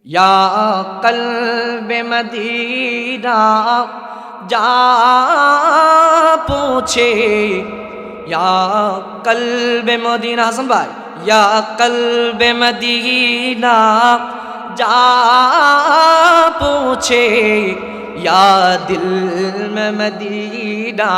या कल्ब मदीना जा पूछे, या कल्ब मदीना, हसन भाई, या कल्ब मदीना जा पूछे, या दिल में मदीना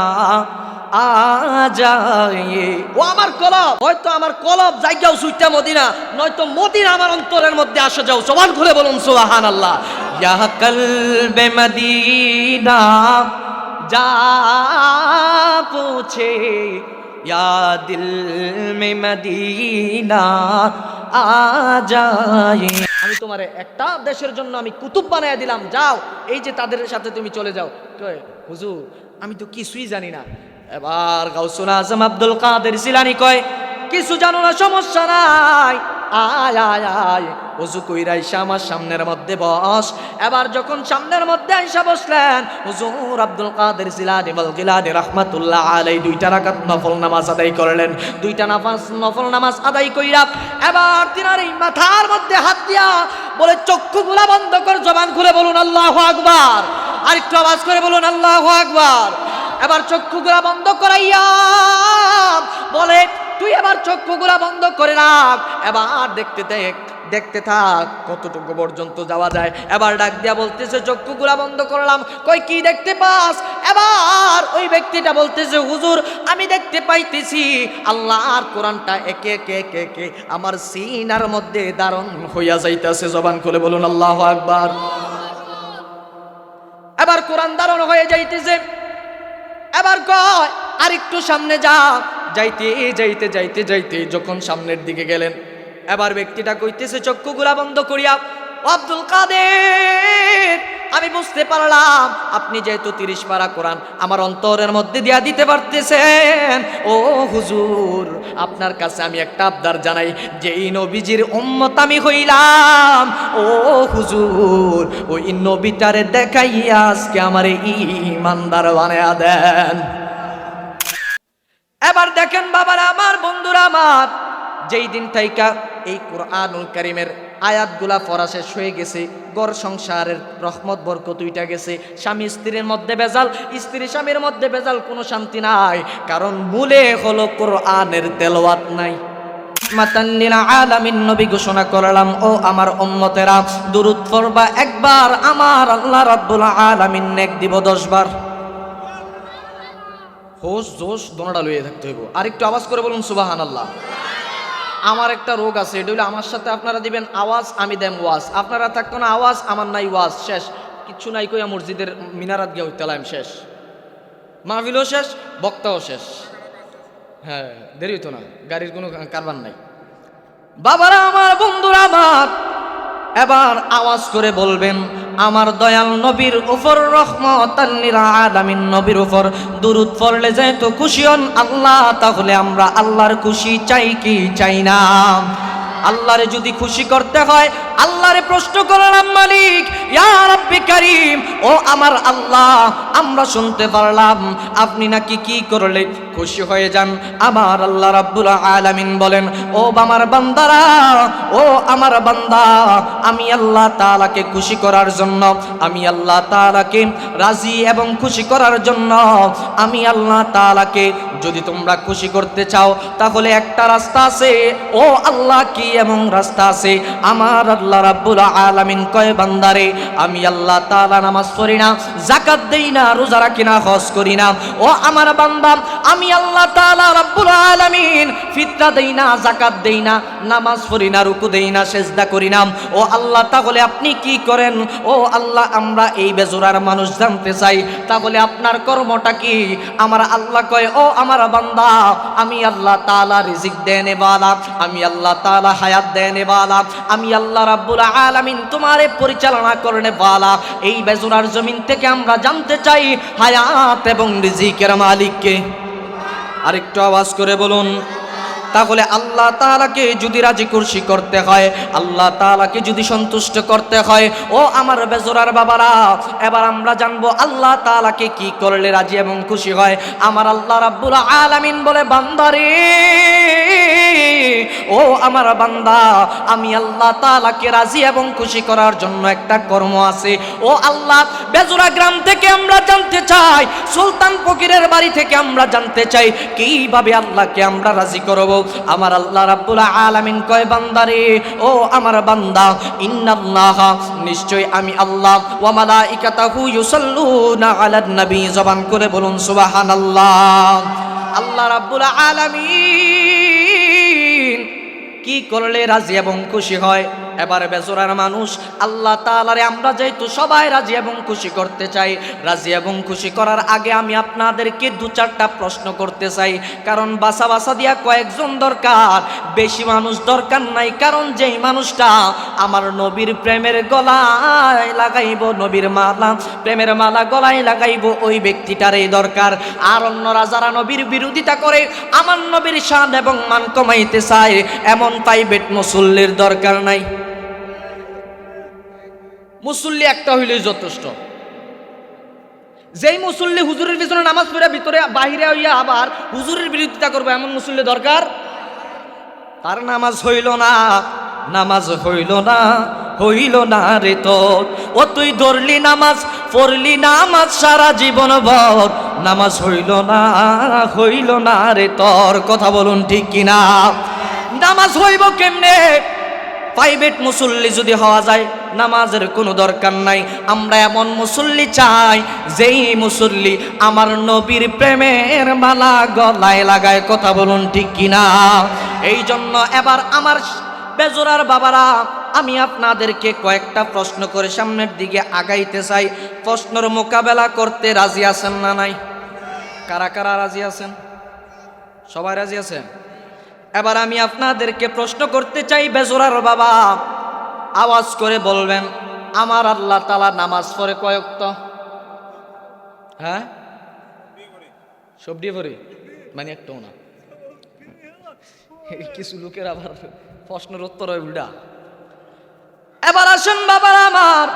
आ जाए। ও আমার কলব, হয়তো আমার কলব জায়গাও সুইটা মদিনা, নয়তো মদিনা আমার অন্তরের মধ্যে আসে যাও। জবান খুলে বলুন সুবহানাল্লাহ। ইয়া কলবে মদিনা যা पूछे, या दिल में मदीना आ जाए। আমি তোমারে একটা দেশের জন্য আমি কুতুব বানায় দিলাম, যাও এই যে তাদের সাথে তুমি চলে যাও। কয় হুজুর আমি তো কিছুই জানি না। এবার গাউসুল আজম আব্দুল কাদের জিলানী কয় কিছু জানো না সমস্যা নাই, আয় আয় আয় ওযু কইরা আইসা আমার সামনের মধ্যে বস। এবার যখন সামনের মধ্যে আইসা বসলেন, হুজুর আব্দুল কাদের জিলানী ওয়াল গিলানী রাহমাতুল্লাহ আলাইহি দুইটা রাকাত নফল নামাজ আদায় করলেন। দুইটা নফল নামাজ আদায় কইরা এবার তিনার এই মাথার মধ্যে হাত দিয়া বলে চক্ষুগুলা বন্ধ কর, জবান খুলে বলুন আল্লাহু আকবার। আরেকটু আওয়াজ করে বলুন আল্লাহু আকবার। এবার চক্ষুগুলা বন্ধ করাইয়া বলে তুই এবার চক্ষুগুলা বন্ধ করে রাখ, এবার দেখতে থাক কতটুকু পর্যন্ত যাওয়া যায়। এবার ডাক দিয়া বলতেছে চক্ষুগুলা বন্ধ করলাম। কই কি দেখতে পাস? এবার ওই ব্যক্তিটা বলতেছে হুজুর আমি দেখতে পাইতেছি আল্লাহর কোরআনটা একে একে একে একে আমার সিনার মধ্যে ধারণ হইয়া যাইতেছে। জবান খুলে বলুন আল্লাহু আকবার। এবার কোরআন ধারণ হয়ে যাইতেছে। এবার কয় আর একটু সামনে যা। যাইতে যাইতে যাইতে যাইতে যখন সামনের দিকে গেলেন, এবার ব্যক্তিটা কইতেছে চক্ষুগুলা বন্ধ করিয়া, আব্দুল কাদের আমি বুঝতে পারলাম আপনি যেহেতু 30 পারা কোরআন আমার অন্তরের মধ্যে দিয়া দিতে পারতেছেন। ও হুজুর আপনার কাছে আমি একটা আবদার জানাই, যে এই নবীজির উম্মত আমি হইলাম, ও হুজুর ওই নবীটারে দেখাইয়া আজকে আমারে ঈমানদার বানায়া দেন। এবার দেখেন বাবারা আমার, বন্ধুরা আমার, যেই দিন থাইকা এই কুরআনুল কারীমের আয়াতগুলা পড়া শেষ হয়ে গেছে, ঘর সংসারের রহমত বরকত উইটা গেছে, স্বামী স্ত্রীর মধ্যে বেজাল, স্ত্রী স্বামীর মধ্যে বেজাল, কোনো শান্তি নাই, কারণ মূলে হলো কোরআনের তেলাওয়াত নাই। রাহমাতাল লিল আলামিন নবী ঘোষণা করলাম, ও আমার উম্মতেরা দুরূদ পড়বা একবার, আমার আল্লাহ রাব্বুল আলামিন নেক দিব 10 বার। হোশ জোশ দোনোটা লইয়ে থাকতে হইব। আরেকটু আওয়াজ করে বলুন সুবহানাল্লাহ। আমার একটা রোগ আছে, এটা হলো আমার সাথে আপনারা দিবেন আওয়াজ, আমি দেম ওয়াজ। আপনারা থাকতো না আওয়াজ, আমার নাই ওয়াজ, শেষ কিচ্ছু নাই কইয়া মসজিদের মিনারাত গিয়া হইতালাম, শেষ মাহফিলও শেষ, বক্তাও শেষ। হ্যাঁ দেরি হইতো না, গাড়ির কোনো কারবার নাই। বাবারা আমার, বন্ধুরা আমার, এবার আওয়াজ করে বলবেন আমার দয়াল নবীর উপর রহমাতাল লিল আলামিন নবীর উপর দুরূদ পড়লে যেহেতু খুশি হন আল্লাহ, তাহলে আমরা আল্লাহর খুশি চাই কি চাই না? আল্লাহরে যদি খুশি করতে হয় আল্লাহরে প্রশ্ন করলাম, মালিক ইয়া রাব্বি কারীম, ও আমার আল্লাহ আমরা শুনতে পারলাম আপনি নাকি কি করলে খুশি হয়ে যান। আমার আল্লাহ রাব্বুল আলামিন বলেন, ও আমার বান্দারা, ও আমার বান্দা, আমি আল্লাহ তাআলাকে খুশি করার জন্য, আমি আল্লাহ তাআলাকে রাজি এবং খুশি করার জন্য, আমি আল্লাহ তাআলাকে যদি তোমরা খুশি করতে চাও তাহলে একটা রাস্তা আছে। ও আল্লাহ কি এমন রাস্তা আছে? আমার আল্লাহ রাব্বুল আলামিন কয় বান্দারে, আমি আল্লাহ তাআলা নামাজ পড়ি না, যাকাত দেই না, রোজা রাখি না, হজ করি না। ও আমার বান্দা, আমি আল্লাহ তাআলা রাব্বুল আলামিন ফিতরা দেই না, যাকাত দেই না, নামাজ পড়ি না, রুকু দেই না, সিজদা করি না। ও আল্লাহ তাহলে আপনি কি করেন? ও আল্লাহ আমরা এই বেজুরার মানুষ জানতে চাই, তাহলে আপনার কর্মটা কি? আমার আল্লাহ কয়, ও আমার বান্দা, আমি আল্লাহ তাআলা রিজিক দেনে ওয়ালা, আমি আল্লাহ তাআলা হায়াত দেনে ওয়ালা, আমি আল্লাহ রাব্বুল আলামিন তোমারে পরিচালনা করনে ওয়ালা। এই বেজুরার জমিন থেকে আমরা জানতে চাই হায়াত এবং রিজিকের মালিককে। আরেকটু আওয়াজ করে বলুন। তাহলে আল্লাহ তাআলাকে যদি রাজি খুশি করতে হয়, আল্লাহ তাআলাকে যদি সন্তুষ্ট করতে হয়, ও আমার বেজোরার বাবারা, এবার আমরা জানবো আল্লাহ তাআলাকে কি করলে রাজি এবং খুশি হয়। আমার আল্লাহ রাব্বুল আলামিন বলে, বান্দারে ও আমার বান্দা, আমি আল্লাহ তাআলাকে রাজি এবং খুশি করার জন্য একটা কর্ম আছে। ও আল্লাহ, বেজুরা গ্রাম থেকে আমরা জানতে চাই, সুলতান ফকিরের বাড়ি থেকে আমরা জানতে চাই কিভাবে আল্লাহকে আমরা রাজি করব। আমার আল্লাহ রাব্বুল আলামিন কয়, বান্দারে, ও আমার বান্দা, ইন্নাল্লাহা, নিশ্চয় আমি আল্লাহ, ওয়া মালাইকাতাহু ইউসাল্লুনা আলান নবী, জবান করে বলুন সুবহানাল্লাহ। আল্লাহ রাব্বুল আলামিন কি করলে রাজি এবং খুশি হয়? এবার বেজোরার মানুষ আল্লাহ তাআলারে আমরা যেহেতু সবাই রাজি এবং খুশি করতে চাই, রাজি এবং খুশি করার আগে আমি আপনাদেরকে দু চারটা প্রশ্ন করতে চাই। কারণ বাসা বাসা দিয়া কয়েকজন দরকার, বেশি মানুষ দরকার নাই। কারণ যেই মানুষটা আমার নবীর প্রেমের গলায় লাগাইব, নবীর মালা, প্রেমের মালা গলায় লাগাইব, ওই ব্যক্তিটারই দরকার। আর অন্যরা যারা নবীর বিরোধিতা করে, আমার নবীর শান এবং মান কমাইতে চায়, এমন প্রাইভেট মুসল্লির দরকার নাই। মুসল্লি একটা হইলেই যথেষ্ট। যেই মুসল্লি হুজুরের পিছনে নামাজ পড়ে ভিতরে বাহিরে হইয়া আবার হুজুরের বিরোধিতা করবে, এমন মুসল্লি দরকার। তার নামাজ হইল না, নামাজ হইল না, হইল না রে তোর। ও তুই ধরলি নামাজ, পড়লি নামাজ সারা জীবন ভর, নামাজ হইল না, হইল না রে তোর। কথা বলুন ঠিক কিনা? নামাজ হইব কেমনে? প্রাইভেট মুসল্লি যদি হওয়া যায়, নামাজের কোনো দরকার নাই। আমরা এমন মুসল্লি চাই, যেই মুসল্লি আমার নবীর প্রেমের মালা গলায় লাগায়। কথা বলুন ঠিক কিনা? এই জন্য এবার আমার বেজোরার বাবারা, আমি আপনাদেরকে কয়েকটা প্রশ্ন করে সামনের দিকে আগাইতে চাই। প্রশ্নের মোকাবেলা করতে রাজি আছেন না নাই? কারা কারা রাজি আছেন? সবাই রাজি আছেন? এবার আমি আপনাদেরকে প্রশ্ন করতে চাই, বেজোরার বাবা আওয়াজ করে বলবেন, আমার আল্লাহ তাআলা নামাজ পড়ে কয় ওয়াক্ত? হ্যাঁ, সব দিয়ে পড়ে, মানে একটাও না। কিছু লোকের আবার প্রশ্নের উত্তর হয় উল্টা। এবার আসেন বাবারা আমার,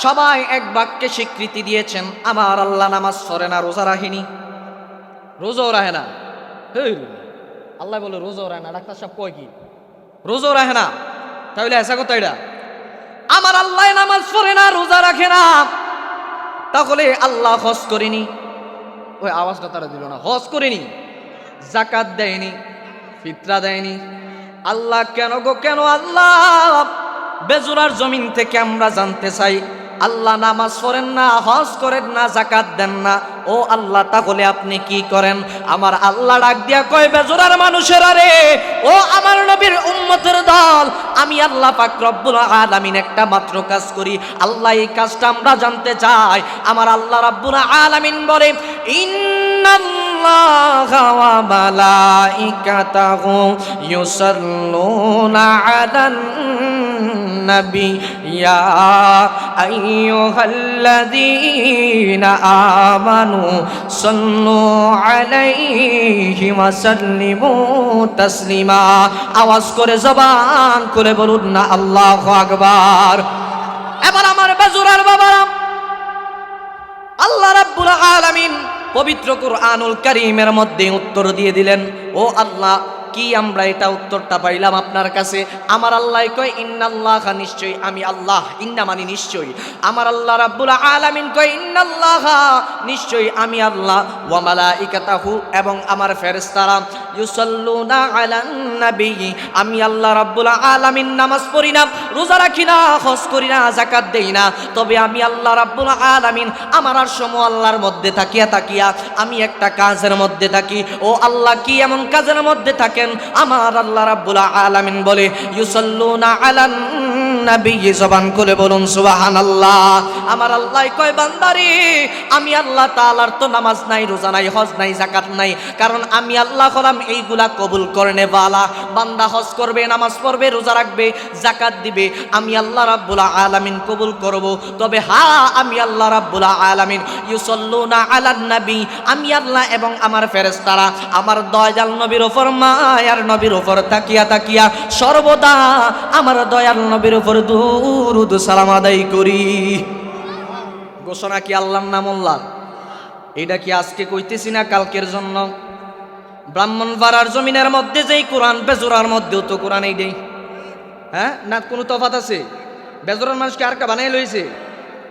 সবাই এক বাক্যে স্বীকৃতি দিয়েছেন, আমার আল্লাহ নামাজ পড়ে না, রোজা রাখেনি, রোজাও রাখে না। আল্লাহ বলে রোজাও রাখে না, ডাক্তার সাহেব কয় কি রোজাও রাখে না? তাহলে এসা কথা এটা, আমার আল্লাহ নামাজ পড়ে না, রোজা রাখে না, তাহলে আল্লাহ হজ করেনি। ওই আওয়াজটা তারা দিল না। হজ করেনি, যাকাত দেয়নি, ফিতরা দেয়নি। আল্লাহ কেন গো কেন? আল্লাহ বেজুরার জমিন থেকে আমরা জানতে চাই, আল্লাহ নামাজ পড়েন না, হজ করেন না, যাকাত দেন না, ও আল্লাহ তাহলে আপনি কি করেন? আমার আল্লাহ ডাক দিয়া কয়, বেজুরার মানুষেরা রে, ও আমার নবীর উম্মতের দল, আমি আল্লাহ পাক রব্বুল আলামিন একটা মাত্র কাজ করি। আল্লাহ এই কাজটা আমরা জানতে চাই। আমার আল্লাহ রব্বুল আলামিন বলে, ইন্নাল্লাহা ওয়া মালাইকাতাহু ইউসাল্লুনা আলান নবী ইয়া আইয়ুহাল্লাযীনা আমানু সাল্লু আলাইহি ওয়া সাল্লিমু তাসলিমা। আওয়াজ করে জবান করে বলুন না আল্লাহু আকবার। এবার আমার বেজুরার বাবারা, আল্লাহ রাব্বুল আলামিন পবিত্র কুরআনুল কারীমের মধ্যে উত্তর দিয়ে দিলেন। ও আল্লাহ, কি আমরা এটা উত্তরটা পাইলাম আপনার কাছে? আমার আল্লাহ কয়, ইন্নাল্লাহা, নিশ্চয়ই আমি আল্লাহ, ইন্না মানে নিশ্চয়ই, আমার আল্লাহ রাব্বুল আলামিন কয়, ইন্নাল্লাহা, নিশ্চয়ই আমি আল্লাহ, ওয়া মালাইকাতাহু, এবং আমার ফেরেশতারা, ইউসাল্লুনা আলান নবী, আমি আল্লাহ রাব্বুল আলামিন নামাজ পড়ি না, রোজা রাখি না, হজ করি না, যাকাত দেই না, তবে আমি আল্লাহ রাব্বুল আলামিন আমার আর সমু আল্লাহর মধ্যে তাকিয়া তাকিয়া আমি একটা কাজের মধ্যে থাকি। ও আল্লাহ, কি এমন কাজের মধ্যে থাকেন? আমার আল্লাহ রাব্বুল আলামিন বলে, ইউসাল্লুনা আলান নবী, জবান করে বলুন সুবহানাল্লাহ। আমার আল্লাহ কয়, বান্দারে, আমি আল্লাহ তাআলার তো নামাজ নাই, রোজা নাই, হজ নাই, যাকাত নাই, কারণ আমি আল্লাহ হলাম এইগুলা কবুল করনে বালা। বান্দা হজ করবে, নামাজ পড়বে, রোজা রাখবে, যাকাত দিবে, আমি আল্লাহ রাব্বুল আলামিন কবুল করব। তবে হ্যাঁ, আমি আল্লাহ রাব্বুল আলামিন ইউসাল্লুনা আলান নবী, আমি আল্লাহ এবং আমার ফেরেশতারা আমার দয়াল নবীর উপর, মায়ার নবীর উপর তাকিয়া তাকিয়া সর্বদা আমার দয়াল নবীর উপর দুরূদ সালাম আদায় করি। ঘোষণা কি আল্লাহর নাম? আল্লাহ। এটা কি আজকে কইতেছি না কালকের জন্য? ব্রাহ্মণবাড়ার জমিনের মধ্যে যেই কোরআন, বেজোরার মধ্যেও তো কোরআন এই দেই। হ্যাঁ, না কোনো তফাৎ আছে? বেজোরার মানুষকে আর কা বানাই লইছে?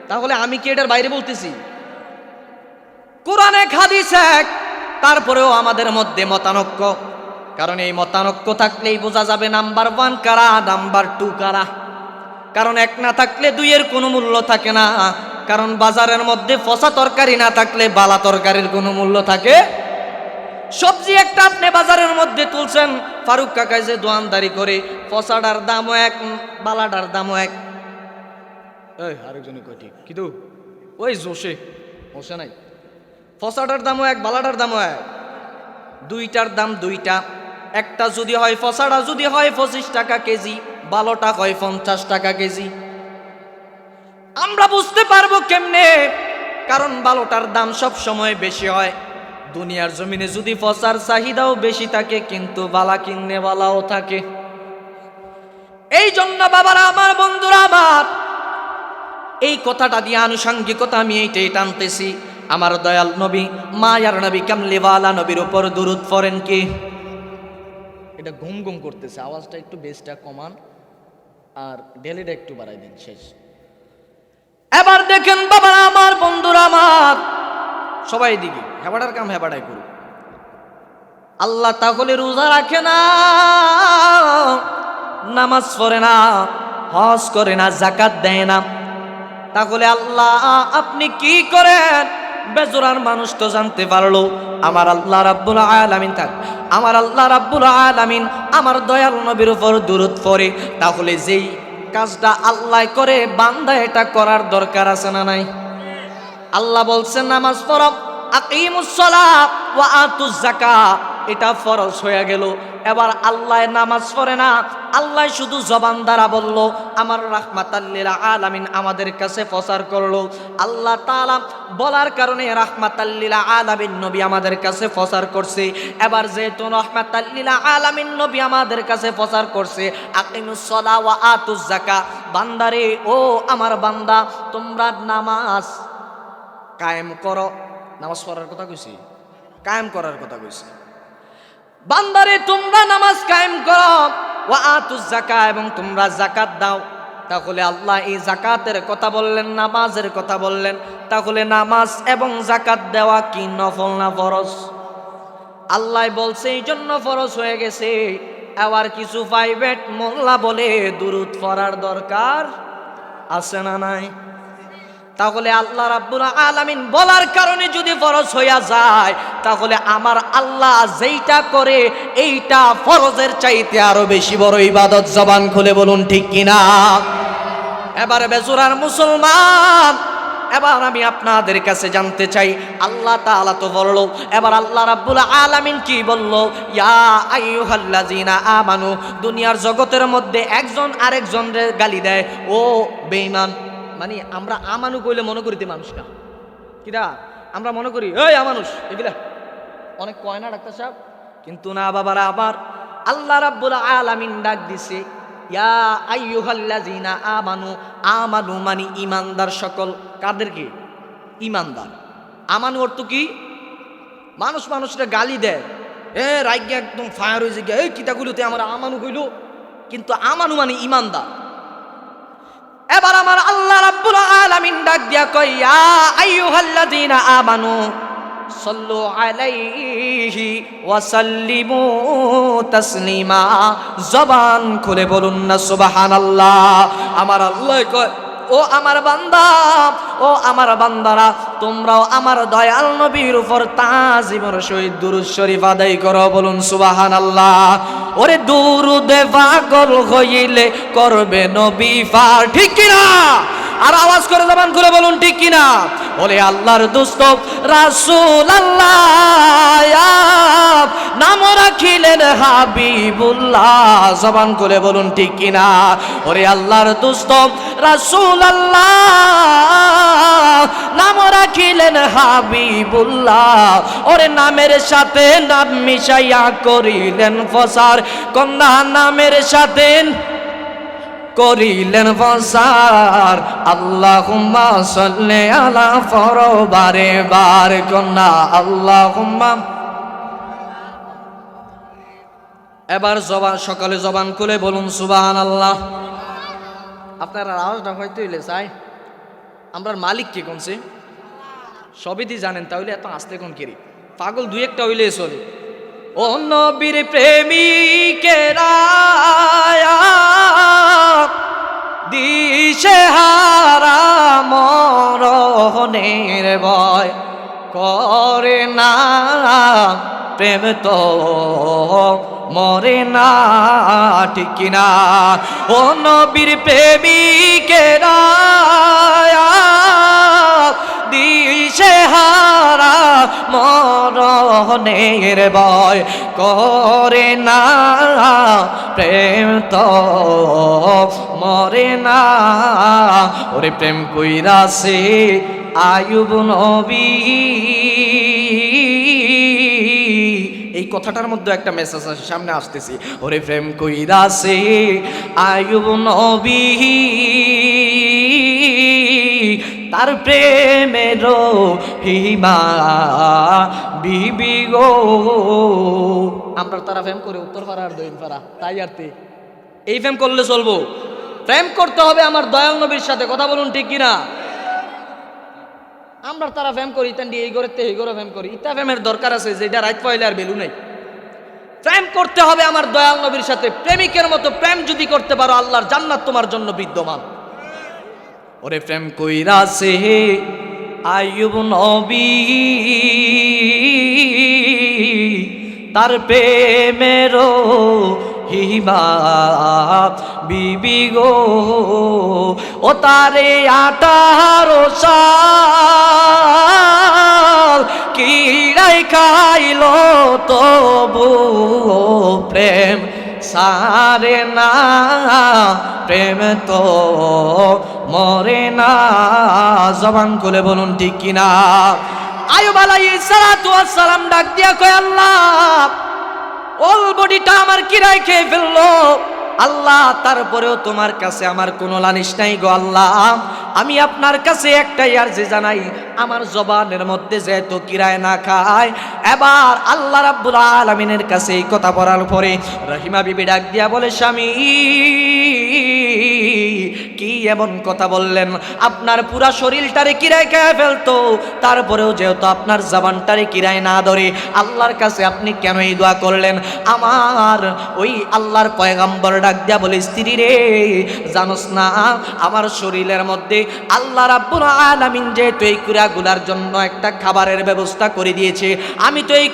তাহলে আমি কি এটার বাইরে বলতেছি? কোরআন এক, হাদিস এক, তারপরেও আমাদের মধ্যে মতানৈক্য। কারণ এই মতানৈক্য থাকলেই বোঝা যাবে নাম্বার 1 কারা, নাম্বার 2 কারা। কারণ এক না থাকলে দুইয়ের কোনো মূল্য থাকে না। কারণ বাজারের মধ্যে ফসা তরকারি না থাকলে বালা তরকারির কোনো মূল্য থাকে। সবজি একটা আপনি বাজারের মধ্যে তুলছেন, ফারুক কাকাই যে দোয়ানদারি করে, ফসাটার দামও এক, বালাটার দামও এক। এই আরেকজনই কয় ঠিক কিন্তু ওই জোশে হোসে নাই, ফসাটার দামও এক, বালাটার দামও এক, দুইটার দাম দুইটা। একটা যদি হয় ফসাটা যদি হয় 25 টাকা কেজি, বালোটা হয় 50 টাকা কেজি। আমরা বুঝতে পারবো কেমনে? কারণ বালোটার দাম সব সময় বেশি হয়। দুনিয়ার জমিনে যদি ফসার চাহিদাও বেশি থাকে, কিন্তু বালা কিনে বালাও থাকে। এই জন্য বাবারা আমার, বন্ধুরা আমার, এই কথাটা দিয়ে আনুষঙ্গিকতা আমি এইটাই টানতেছি। আমার দয়াল নবী, মায়ার নবী, কামলিওয়ালা নবীর উপর দুরূদ পড়েন কি? এটা ঘুম ঘুম করতেছে, আওয়াজটা একটু বেসটা কমান আর ডেলিটা একটু বাড়াই দেন, শেষ। এবার দেখেন বাবারা আমার, বন্ধুরা আমার, সবাই দিকে হেবাটার কাম হেবাটাই করুক। আল্লাহ তাহলে রোজা রাখে না, নামাজ পড়ে না, হজ করে না, যাকাত দেয় না, তাহলে আল্লাহ আপনি কি করেন? বেজোরার মানুষ তো জানতে পারলো আমার আল্লাহ রাব্বুল আলামিন থাক, আমার আল্লাহ রাব্বুল আলামিন আমার দয়াল নবীর উপর দুরূদ পড়ে, তাহলে যেই কাজটা আল্লাহ করে বান্দা এটা করার দরকার আছে না নাই? আল্লাহ বলছেন নামাজ পড়ো, আকিমুস সালাত ওয়া আতুজ যাকাত, এটা ফরজ হয়ে গেল। এবার আল্লাহ নামাজ পড়ে না, আল্লাহ শুধু জবান দ্বারা বলল, আমার রাহমাতাল লিল আলামিন আমাদের কাছে প্রচার করলো। আল্লাহ তাআলা বলার কারণে রাহমাতাল লিল আলামিন নবী আমাদের কাছে প্রচার করছে। এবার যেহেতু রাহমাতাল লিল আলামিন নবী আমাদের কাছে প্রচার করছে, আকিমুস সালাত ওয়া আতুজ যাকাত, বান্দারে ও আমার বান্দা, তোমরা নামাজ কায়েম করো। নামাজ পড়ার কথা কইছি, কায়েম করার কথা কইছি। বান্দারে তোমরা নামাজ কায়েম করো, ওয়া আতুজ যাকাত, এবং তোমরা যাকাত দাও। তাহলে আল্লাহ এই যাকাতের কথা বললেন, নামাজের কথা বললেন, তাহলে নামাজ এবং যাকাত দেওয়া কি নফল না ফরজ? আল্লাহ বলছে এই জন্য ফরজ হয়ে গেছে। আবার কিছু প্রাইভেট মোল্লা বলে দুরূদ পড়ার দরকার আছে না নাই? তাহলে আল্লাহ রাব্বুল আলামিন বলার কারণে যদি ফরজ হইয়া যায়, তাহলে আমার আল্লাহ যেইটা করে এইটা ফরজের চাইতে আরো বেশি বড় ইবাদত। জবান খুলে বলুন ঠিক কিনা? এবারে বেজুরার মুসলমান, এবার আমি আপনাদের কাছে জানতে চাই, আল্লাহ তাআলা তো বলল, এবার আল্লাহ রাব্বুল আলামিন কি বলল? ইয়া আইয়ুহাল্লাযিনা আমানু। দুনিয়ার জগতের মধ্যে একজন আরেকজনকে গালি দেয়, ও বেঈমান। মানে আমরা আমানু কইলে মনে করিতে মানুষ না, কিরা আমরা মনে করি এই আমানুষ, এগুলা অনেক কয় না ডাক্তার সাহেব? কিন্তু না বাবারা, আবার আল্লাহ রাব্বুল আলামিন ডাক দিছে, ইয়া আইয়ুহাল্লাযিনা আমানু। আমানু মানে ইমানদার সকল। কাদেরকে? ইমানদার। আমানু অর্থ কি? মানুষ মানুষটা গালি দেয়, রাইগা একদম ফায়ার হয়ে যায়, এই কিতাগুলোতে আমরা আমানু কইল, কিন্তু আমানু মানে ইমানদার। এবার আমার আল্লাহ রাব্বুল আলামিন ডাক দিয়া কয়, ইয়া আইয়ুহাল্লাযিনা আমানু সাল্লু আলাইহি ওয়া সাল্লিমু তাসলিমা। জবান খুলে বলুন না সুবহানাল্লাহ। আমার আল্লাহ কয়, ও আমার বান্দা, ও আমার বান্দারা, তোমরাও আমার দয়াল নবীর উপর তাজিমের সহিত দুরূদ শরীফ আদায় করো। বলুন সুবহানাল্লাহ। ওরে দুরুদে পাগল হইলে করবে নবী পার, ঠিক কিনা? আর আওয়াজ করে জবান খুলে বলুন ঠিক কিনা? ওরে আল্লাহর দোস্ত রাসূল আল্লাহ নাম রাখিলেন হাবিবুল্লাহ। জবান খুলে বলুন ঠিক কিনা? ওরে আল্লাহর দোস্ত রাসূল আল্লাহ নাম রাখিলেন হাবিবুল্লাহ। ওরে নামের সাথে নাম মিশাইয়া করিলেন ফসার, কন্যা নামের সাথে করিলেন ফসার। আল্লাহুম্মা সাল্লি আলা ফরবারে বার, কন্যা আল্লাহুম্মা এবার সকালে জবান খুলে বলুন সুবহানাল্লাহ। আপনার আওয়াজটা হয়তো হইলে চাই আমরা মালিক কে কোনছে সবই দি জানেন, তাহলে এত আস্তে কোন কেরি পাগল দুই একটা হইলে চলে। ও নবীর প্রেমিকেরা দিশে হারা মরণের ভয় করে না, প্রেম তো মরে না, ঠিক কিনা? ও নবীর প্রেমিকেরা দিশে হারা মরণের ভয় করে না, প্রেম তো মরে না। ওরে প্রেম কইরাছে আয়ুব নবী, এই কথাটার মধ্যে একটা মেসেজ আছে, সামনে আসতেছি। ওরে প্রেম কইরাছে আয়ুব নবী, তার প্রেমের হিমা বিবি গো। আমরা তারা প্রেম করে উত্তর পাড়া আর দইন পাড়া, তাই আর তে এই প্রেম করলে চলবো? প্রেম করতে হবে আমার দয়াল নবীর সাথে, কথা বলুন ঠিক কিনা? আমরা তারা প্রেম করি তান্ডি এই ঘরেতে এই ঘরে প্রেম করি, ইতা প্রেমের দরকার আছে যেটা রাত পয়লে আর বেলু নেই। প্রেম করতে হবে আমার দয়াল নবীর সাথে, প্রেমিকের মতো প্রেম যদি করতে পারো আল্লাহর জান্নাত তোমার জন্য বিদ্যমান। ওরে প্রেম কইরাছে আইয়ুব নবী, তার প্রেমেরও হিমা বিবি গো। ও তারে 18 সাল কিরাই খাইল তবু প্রেম সারে না, প্রেম তো মরে না। জবান খুলে বলুন ঠিক কিনা? আইয়ুব আলাইহিস সালাতু ওয়াস সালাম ডাক দিয়া কয়, আল্লাহ অল বডিটা আমার কিরাই খেয়ে ফেললো আল্লাহ, তারপরেও তোমার কাছে আমার কোনো লানিশ নাই গো আল্লাহ। আমি আপনার কাছে একটাই আরজি জানাই, আমার জবানের মধ্যে যেহেতু কিরায় না খায়। এবার আল্লাহ রাব্বুল আলামিনের কাছে এই কথা বলার পরে রহিমা বিবি ডাক দিয়া বলে, স্বামী কি এমন কথা বললেন? আপনার পুরা শরীরটারে কিরায় খেয়ে ফেলতো, তারপরেও যেহেতু আপনার জবানটারে কিরায় না ধরে আল্লাহর কাছে আপনি কেন এই দোয়া করলেন? আমার ওই আল্লাহর পয়গম্বর ডাক দিয়া বলে, স্ত্রী রে জানোস না আমার শরীরের মধ্যে আল্লাহ রাব্বুল আলামিন যেহেতু এই কুড়াগুলার জন্য একটা খাবারের ব্যবস্থা করে দিয়েছে, আমি তো এই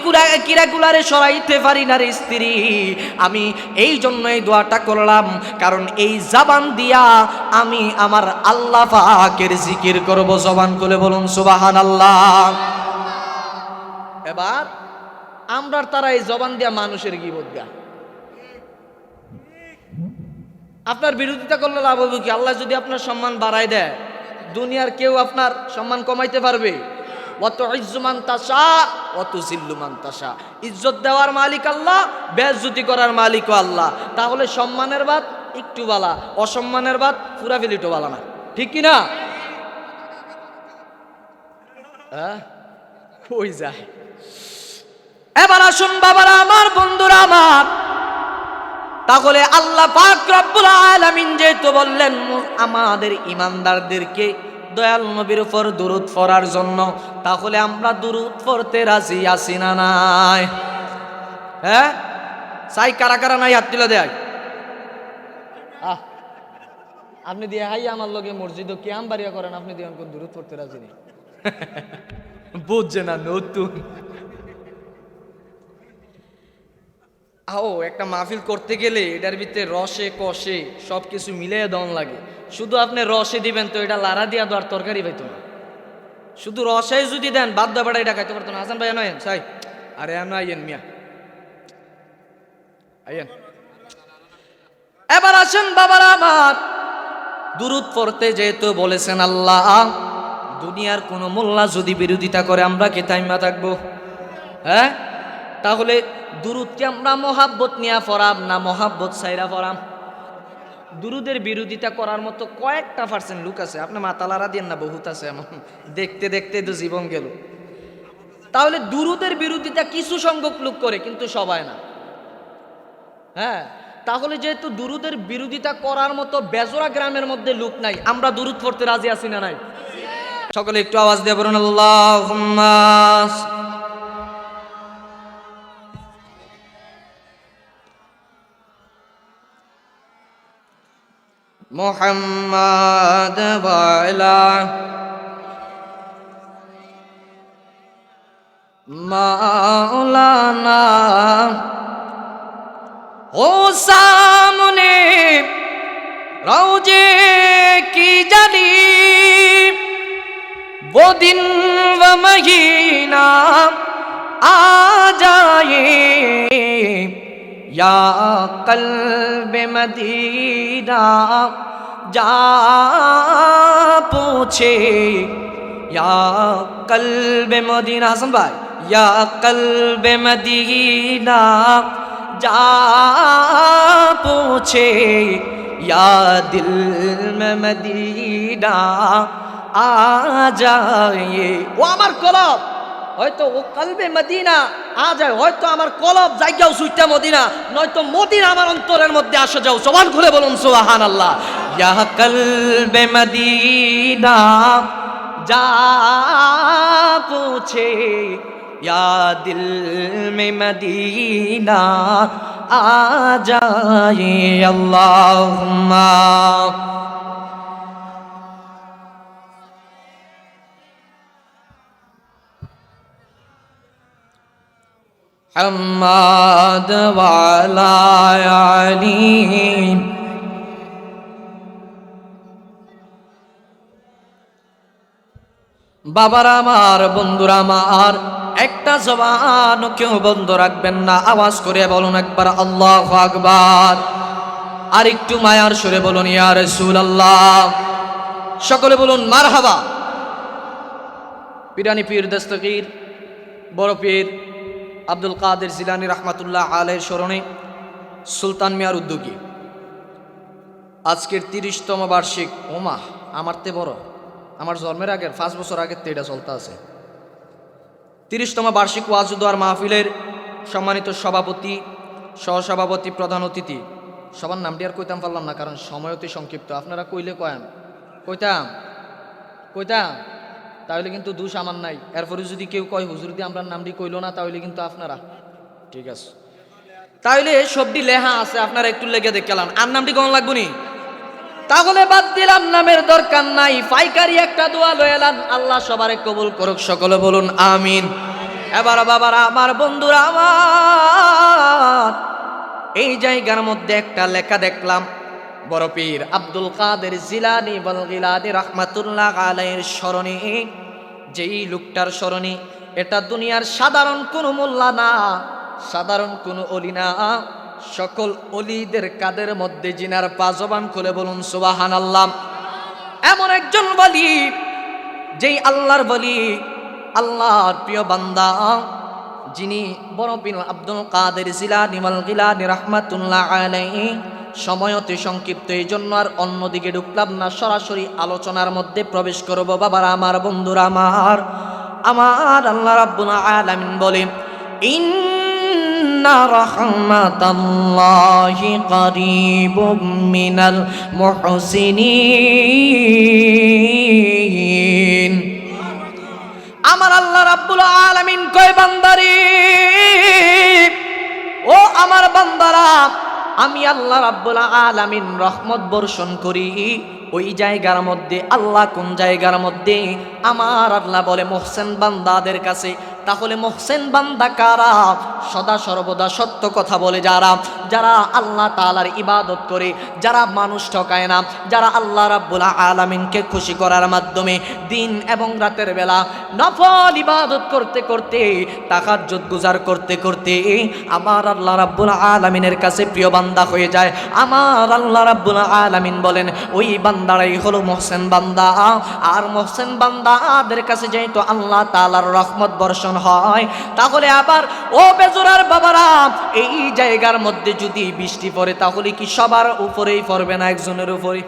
কিরাগুলারে সরাইতে পারি না রে স্ত্রী। আমি এই জন্য এই দোয়াটা করলাম, কারণ এই জবান দিয়া আমি আমার আল্লাহ পাকের জিকির করব। জবান খুলে বলুন সুবহানাল্লাহ। এবার আমরা তারা এই জবান দিয়া মানুষের গীবত গায়। আপনার বিরোধিতা করলে লাভ হবে কি? আল্লাহ যদি আপনার সম্মান বাড়ায় দেয়, দুনিয়ার কেউ আপনার সম্মান কমাইতে পারবে? অত ইজ্জুমান তাসা অত জিল্লুমান তাসা, ইজ্জত দেওয়ার মালিক আল্লাহ, বেইজ্জতি করার মালিকও আল্লাহ। তাহলে সম্মানের বাদ একটু বালা, অসম্মানের বাদ পুরা ফেলিটো বালা না, ঠিক কিনা? কই যায়? এবার আসুন বাবারা আমার, বন্ধুরা আমার, তাহলে আল্লাহ পাক রব্বুল আলামিন যেহেতু বললেন আমাদের ইমানদারদেরকে দয়াল নবীর উপর দুরূদ পড়ার জন্য, তাহলে আমরা দুরূদ পড়তে রাজি আছি না নাই? হ্যাঁ চাই কারা কারা নাই হাত তুলে দেয়। আপনি দিয়ে হাই আমার লগে মসজিদে কিয়াম বাড়িয়া করেন, আপনি দিয়ে কোন দুরূদ পড়তে রাজি নেই? বুঝছে না নতুন। একটা মাহফিল করতে গেলে এটার ভিতরে রসে কষে সব কিছু মিলিয়ে দন লাগে। শুধু আপনি রসে দিবেন তো এটা লাড়া দিয়া দেওয়ার তরকারি পাইতো না। শুধু রসে যদি দেন বাদ দাবাটা এটা খাইতে পারতো না। হাসান ভাই নয়েন সাই, আরে আনো আইয়েন মিয়া আইয়েন। এবার আসেন বাবারা আমার, দুরূদ পড়তে যেহেতু বলেছেন আল্লাহ, দুনিয়ার কোনো মোল্লা যদি বিরোধিতা করে আমরা কি থাইমা থাকবো? হ্যাঁ, তাহলে দুরূদকে আমরা মহাব্বত নিয়ে পড়াম না মহাব্বত সাইরা পড়াম? দুরূদের বিরোধিতা করার মতো কয়েকটা % লোক আছে, আপনি মাতালারা দেন না, বহুত আছে এমন, দেখতে দেখতে তো জীবন গেল। তাহলে দুরূদের বিরোধিতা কিছু সংখ্যক লোক করে, কিন্তু সবাই না। হ্যাঁ, তাহলে যেহেতু দুরুদের বিরোধিতা করার মতো বেজোড়া গ্রামের মধ্যে লোক নাই, আমরা দুরুদ পড়তে রাজি আছি না নাই? সকলে একটু আওয়াজ দিয়ে বলুন আল্লাহুম্মা মুহাম্মাদ ওয়া আলা মাওলানা। ও সামনে রওজে কি জানি वो दिन व महीना आ जाए या कल्ब मदीना जा पूछे या कल्ब मदीना। सुन भाई, या कल्ब मदीना जा पूछे या दिल में मदीना आ जाए। ও আমার কলব হয়তো ও কলবে মদিনা আ যায়, হয়তো আমার কলব জায়গাও সুইটা মদিনা, নয়তো মদিনা আমার অন্তরের মধ্যে আসে যাও। জবান খুলে বলুন সুবহানাল্লাহ। ইয়া কলবে মদিনা যা पूछे या दिल में मदीना आ जाए। अल्लाहुम्मा मुहम्मद वाला आली। বাবারা আমার, বন্ধুরা আমার, একটা জবান কেউ বন্ধ রাখবেন না, আওয়াজ করে বলুন একবার আল্লাহু আকবার। আর একটু মায়ার সুরে বলুন ইয়া রাসূলুল্লাহ। সকলে বলুন মারহাবা। পিরানি পীর দস্তগীর বড় পীর আব্দুল কাদের জিলানী রহমাতুল্লাহ আলাইহির স্মরণে সুলতান মিয়ার উদ্যোগী আজকের 30তম বার্ষিক, ওমা আমার তে বড়, আমার জন্মের আগের 5 বছর আগের তো এটা চলতে আছে, 30তম বার্ষিক ওয়াজ ও দোয়ার মাহফিলের সম্মানিত সভাপতি, সহসভাপতি, প্রধান অতিথি, সবার নামটি আর কইতাম পারলাম না কারণ সময় অতি সংক্ষিপ্ত। আপনারা কইলে কইতাম তাহলে কিন্তু দোষ আমার নাই। এরপরে যদি কেউ কয় হুজুর দিয়ে আমরা নামটি কইল না, তাহলে কিন্তু আপনারা ঠিক আছে। তাহলে সবটি লেহা আছে, আপনারা একটু লেগে দেখলাম আর নামটি কেমন লাগবো নি, তাহলে বাদ দিলাম, নামের দরকার নাই, পাইকারি একটা দোয়া লয়ালান, আল্লাহ সবারে কবুল করুক। সকলে বলুন আমিন। এবার বাবারা আমার, বন্ধুরা আমার, এই জায়গার মধ্যে একটা লেখা দেখলাম, বড় পীর আব্দুল কাদের জিলানী বলগিলানী রহমাতুল্লাহ আলাইহির স্মরণে, যেই লোকটার স্মরণে, এটা দুনিয়ার সাধারণ কোনো মোল্লা না, সাধারণ কোনো অলি না, সকল অলিদের কাদের মধ্যে জিনার পা, জবান খুলে বলুন সুবহানাল্লাহ। এমন একজন বলি, যেই আল্লাহর বলি, আল্লাহর প্রিয় বান্দা, যিনি বড় পীর আব্দুল কাদের জিলানী বলগিলানী রহমাতুল্লাহ আলাইহি। সময় অতি সংক্ষিপ্ত, এই জন্য আর অন্যদিকে ঢুকলাম না, সরাসরি আলোচনার মধ্যে প্রবেশ করব। বাবারা আমার, বন্ধুরা আমার, আমার আল্লাহ রাব্বুল আলামিন বলেন, ইন্না রাহমাতাল্লাহি করিবুম মিনাল মুহসিনিন। আমার আল্লাহ রাব্বুল আলামিন কয়, বান্দারে, ও আমার বান্দারা, আমি আল্লাহ রাব্বুল আলামিন রহমত বর্ষণ করি ওই জায়গার মধ্যে। আল্লাহ কোন জায়গার মধ্যে? আমার আল্লাহ বলে মুহসিন বান্দাদের কাছে। তাহলে মুহসিন বান্দা কারা? সদা সর্বদা সত্য কথা বলে যারা, যারা আল্লাহ তাআলার ইবাদত করে, যারা মানুষ ঠকায় না, যারা আল্লাহ রাব্বুল আলামিনকে খুশি করার মাধ্যমে দিন এবং রাতের বেলা নফল ইবাদত করতে করতে, তাহাজ্জুদ গুজার করতে করতে আমার আল্লাহ রাব্বুল আলামিনের কাছে প্রিয় বান্দা হয়ে যায়। আমার আল্লাহ রাব্বুল আলামিন বলেন, ওই বান্দারাই হলো মুহসিন বান্দা। আর মুহসিন বান্দাদের কাছে যেহেতু আল্লাহ তাআলার রহমত বর্ষণ হয়, তাহলে আবার ও বেজুরার বাবারা, এই জায়গার মধ্যে যদি বৃষ্টি পড়ে, তাহলে কি সবার উপরেই পড়বে না একজনের উপরে?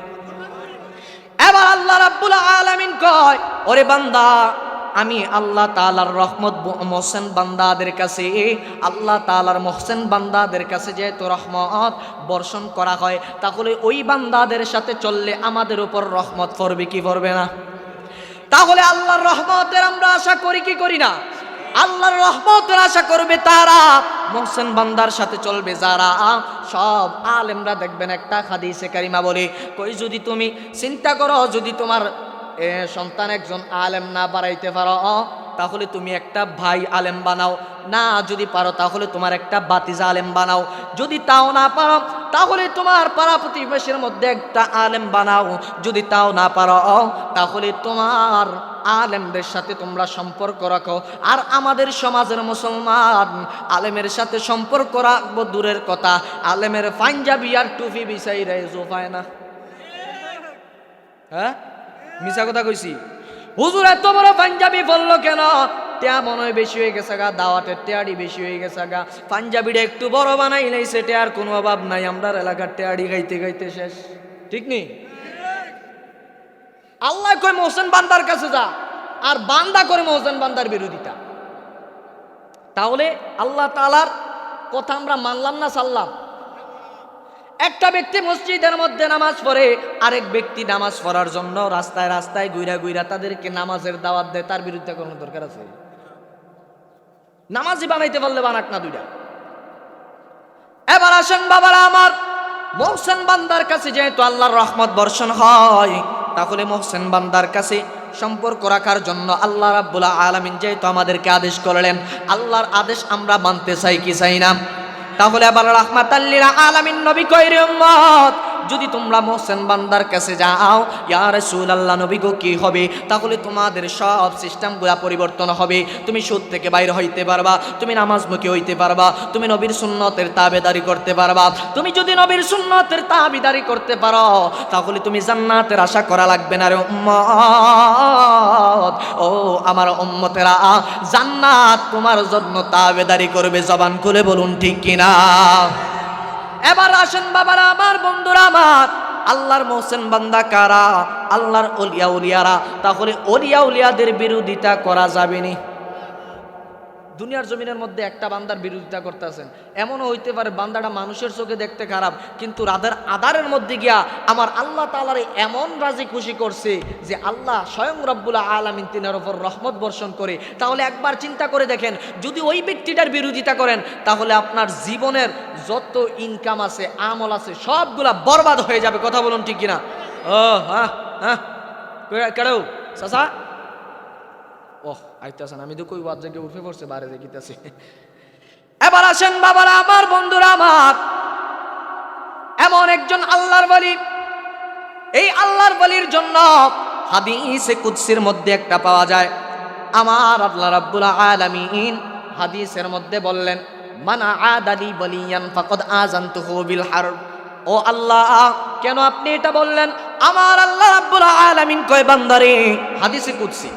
এবার আল্লাহ রাব্বুল আলামিন কয়, ওরে বান্দা, আমি আল্লাহ তাআলার রহমত মহসেন বান্দাদের কাছে, আল্লাহ তাআলার মহসেন বান্দাদের কাছে যেহেতু রহমত বর্ষণ করা হয়, তাহলে ওই বান্দাদের সাথে চললে আমাদের উপর রহমত পড়বে কি পড়বে না? তাহলে আল্লাহর রহমতের আমরা আশা করি কি করি না? আল্লাহর রহমতের আশা করবে তারা, মহসেন বান্দার সাথে চলবে যারা। সব আলেমরা দেখবেন একটা হাদিসে কারিমা বলে, কই যদি তুমি চিন্তা করো, যদি তোমার সন্তান একজন আলেম না বাড়াইতে পারো, তাহলে তুমি একটা ভাই আলেম বানাও, না যদি পারো তাহলে তোমার একটা বাতিজা আলেম বানাও, যদি তাও না পারো তাহলে তোমার পাড়া প্রতিবেশীর মধ্যে একটা আলেম বানাও, যদি তাও না পারো তাহলে তোমার আলেমদের সাথে তোমরা সম্পর্ক রাখো। আর আমাদের সমাজের মুসলমান আলেমের সাথে সম্পর্ক রাখবো দূরের কথা, আলেমের পাঞ্জাবি আর টুপি বিছাইরা জোফায় না। হ্যাঁ, মিছা কথা কইছি? হুজুর এত বড় পাঞ্জাবি বললো কেন? টেয়া মনে হয় বেশি হয়ে গেছে গা, দাওয়াতের টেয়ারি বেশি হয়ে গেছে গা, পাঞ্জাবিটা একটু বড় বানাই লাইছে, টেয়ার কোনো অভাব নাই, আমরা এলাকার টেয়ারি গাইতে গাইতে শেষ। ঠিক নেই? আল্লাহ কয় মহসেন বান্দার কাছে যা, আর বান্দা করে মহসেন বান্দার বিরোধিতা। তাহলে আল্লাহ তাআলার কথা আমরা মানলাম না ছাড়লাম? একটা ব্যক্তি মসজিদের মধ্যে নামাজ পড়ে, আরেক ব্যক্তি নামাজ পড়ার জন্য রাস্তায় রাস্তায় ঘুরা ঘুরা তাদেরকে নামাজের দাওয়াত দেয়, তার বিরুদ্ধে কোনো দরকার আছে? নামাজি বানাইতে পারলে বানাক না দুইটা। এবার আসেন বাবারা আমার, মহসেন বান্দার কাছে যেহেতু আল্লাহর রহমত বর্ষণ হয়, তাহলে মহসেন বান্দার কাছে সম্পর্ক রাখার জন্য আল্লাহ রাব্বুল আলামিন যেহেতু আমাদেরকে আদেশ করলেন, আল্লাহর আদেশ আমরা মানতে চাই কি চাই না? তাহলে আবার রাহমাতাল লিল আলামিন নবী কইরে উম্মত, যদি তোমরা মহসেন বান্দার কাছে যাও, ইয়া রাসূলুল্লাহ নবী গো কি হবে? তাহলে তোমাদের সব সিস্টেমগুলো পরিবর্তন হবে, তুমি সুদ থেকে বাইরে হইতে পারবা, তুমি নামাজমুখী হইতে পারবা, তুমি নবীর সুন্নতের তাবেদারি করতে পারবা। তুমি যদি নবীর সুন্নতের তাবেদারি করতে পারো, তাহলে তুমি জান্নাতের আশা করা লাগবে না রে উম্মত। ও আমার উম্মতেরা, জান্নাত তোমার জন্য তাবেদারি করবে, জবান খুলে বলুন ঠিক কিনা? এবার আসেন বাবারা আমার, বন্ধুরা আমার, আল্লাহর মহসেন বান্দা কারা? আল্লাহর ওলিয়া উলিয়ারা। তাহলে ওলিয়া উলিয়াদের বিরোধিতা করা যাবে না। দুনিয়ার জমিনের মধ্যে একটা বান্দার বিরোধিতা করতেছেন, এমনও হইতে পারে বান্দাটা মানুষের চোখে দেখতে খারাপ, কিন্তু রাতের আধারের মধ্যে গিয়া আমার আল্লাহ তাআলার এমন রাজি খুশি করছে যে আল্লাহ স্বয়ং রব্বুল আলামিন তিনার উপর রহমত বর্ষণ করে। তাহলে একবার চিন্তা করে দেখেন, যদি ওই ব্যক্তিটার বিরোধিতা করেন, তাহলে আপনার জীবনের যত ইনকাম আছে, আমল আছে, সবগুলা বরবাদ হয়ে যাবে। কথা বলুন ঠিক কিনা? ও হ্যাঁ হ্যাঁ, কেউ চাচা ওহ আইতাছেন, আমি তো কই ওয়াজ জায়গায় উঠে পড়ছে, বারে দেখিতেছি। এবার আসেন বাবারা আমার, বন্ধুরা আমার, এমন একজন আল্লাহর ওলি, এই আল্লাহর ওলির জন্য হাদিসে কুদসির মধ্যে একটা পাওয়া যায়। আমার আল্লাহ রাব্বুল আলামিন হাদিসের মধ্যে বললেন, মান আদালি ওয়ালিয়ান ফাকাদ আযানতুহু বিল হারব। ও আল্লাহ, কেন আপনি এটা বললেন? আমার আল্লাহ রাব্বুল আলামিন কয় বান্দারে, হাদিসে কুদসি,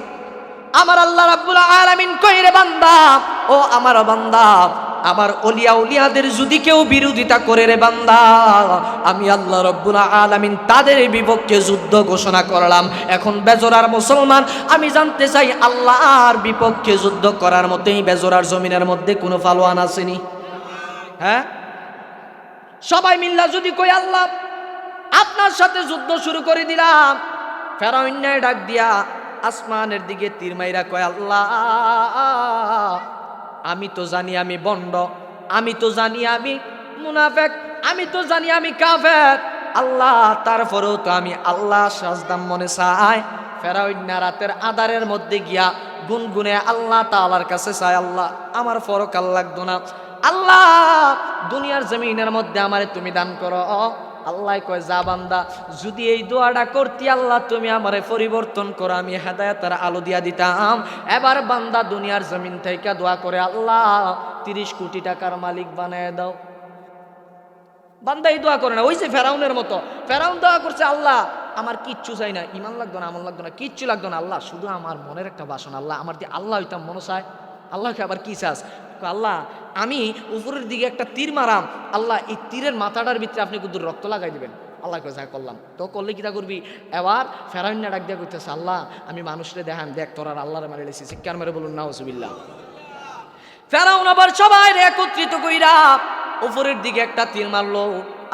আমার আল্লাহ রাব্বুল আলামিন কই রে বান্দা, ও আমার বান্দা, আমার ওলিয়া উলিয়াদের যদি কেউ বিরোধিতা করে রে বান্দা, আমি আল্লাহ রাব্বুল আলামিন তাদের বিপক্ষে যুদ্ধ ঘোষণা করলাম। এখন বেজরার মুসলমান, আমি জানতে চাই আল্লাহর বিপক্ষে যুদ্ধ করার মতোই বেজরার জমিনের মধ্যে কোনো পালোয়ান আসেনি? হ্যাঁ, সবাই মিল্লা যদি কই আল্লাহ আপনার সাথে যুদ্ধ শুরু করে দিলাম, ফেরাউন ডাক দিয়া আসমানের দিকে তীর মাইরা কয়, আল্লাহ আমি তো জানি আমি বন্ড, আমি তো জানি আমি মুনাফেক, আমি তো জানি আমি কাফের, আল্লাহ তারপরেও তো আমি আল্লাহ সাজদাম মনে চাই। ফেরাউন রাতের আধারের মধ্যে গিয়া গুনগুনে আল্লাহ তাআলার কাছে চায়, আল্লাহ আমার পরকাল লাগতো না, আল্লাহ দুনিয়ার জমিনের মধ্যে আমারে তুমি দান করো। আল্লাহ কয়, যা বান্দা, যদি এই দোয়াটা করতি আল্লাহ তুমি আমারে পরিবর্তন করো, আমি হেদায়েতের আলো দিয়া দিতাম। এবার বান্দা দুনিয়ার জমিন থেকে দোয়া করে, আল্লাহ 30 কোটি টাকার মালিক বানায় দাও। বান্দা এই দোয়া করে না, ওই যে ফেরাউনের মতো, ফেরাউন দোয়া করছে, আল্লাহ আমার কিচ্ছু চাই না, ইমান লাগতো না, আমল লাগতো না, কিচ্ছু লাগতো না, আল্লাহ শুধু আমার মনের একটা বাসনা, আল্লাহ আমার দিয়ে আল্লাহ হইতাম মনে চায়। আল্লাহকে আবার কি চাস? আল্লাহ আমি উপরের দিকে একটা তীর মারাম, আল্লাহ এই তীরের মাথাটার ভিতরে আপনি কিন্তু রক্ত লাগাই দিবেন, আল্লাহ কয় যা করলাম। তো করলে কিটা করবি? এবার ফেরাউন ডাক দিয়া কইতেছে, আল্লাহ আমি মানুষরে দেখান, দেখ তোরা আল্লাহরে মারি লেছি। চিৎকার মেরে বলুন নাউজুবিল্লাহ। ফেরাউন আবার সবাই একত্রিত কইরা উপরের দিকে একটা তীর মারলো।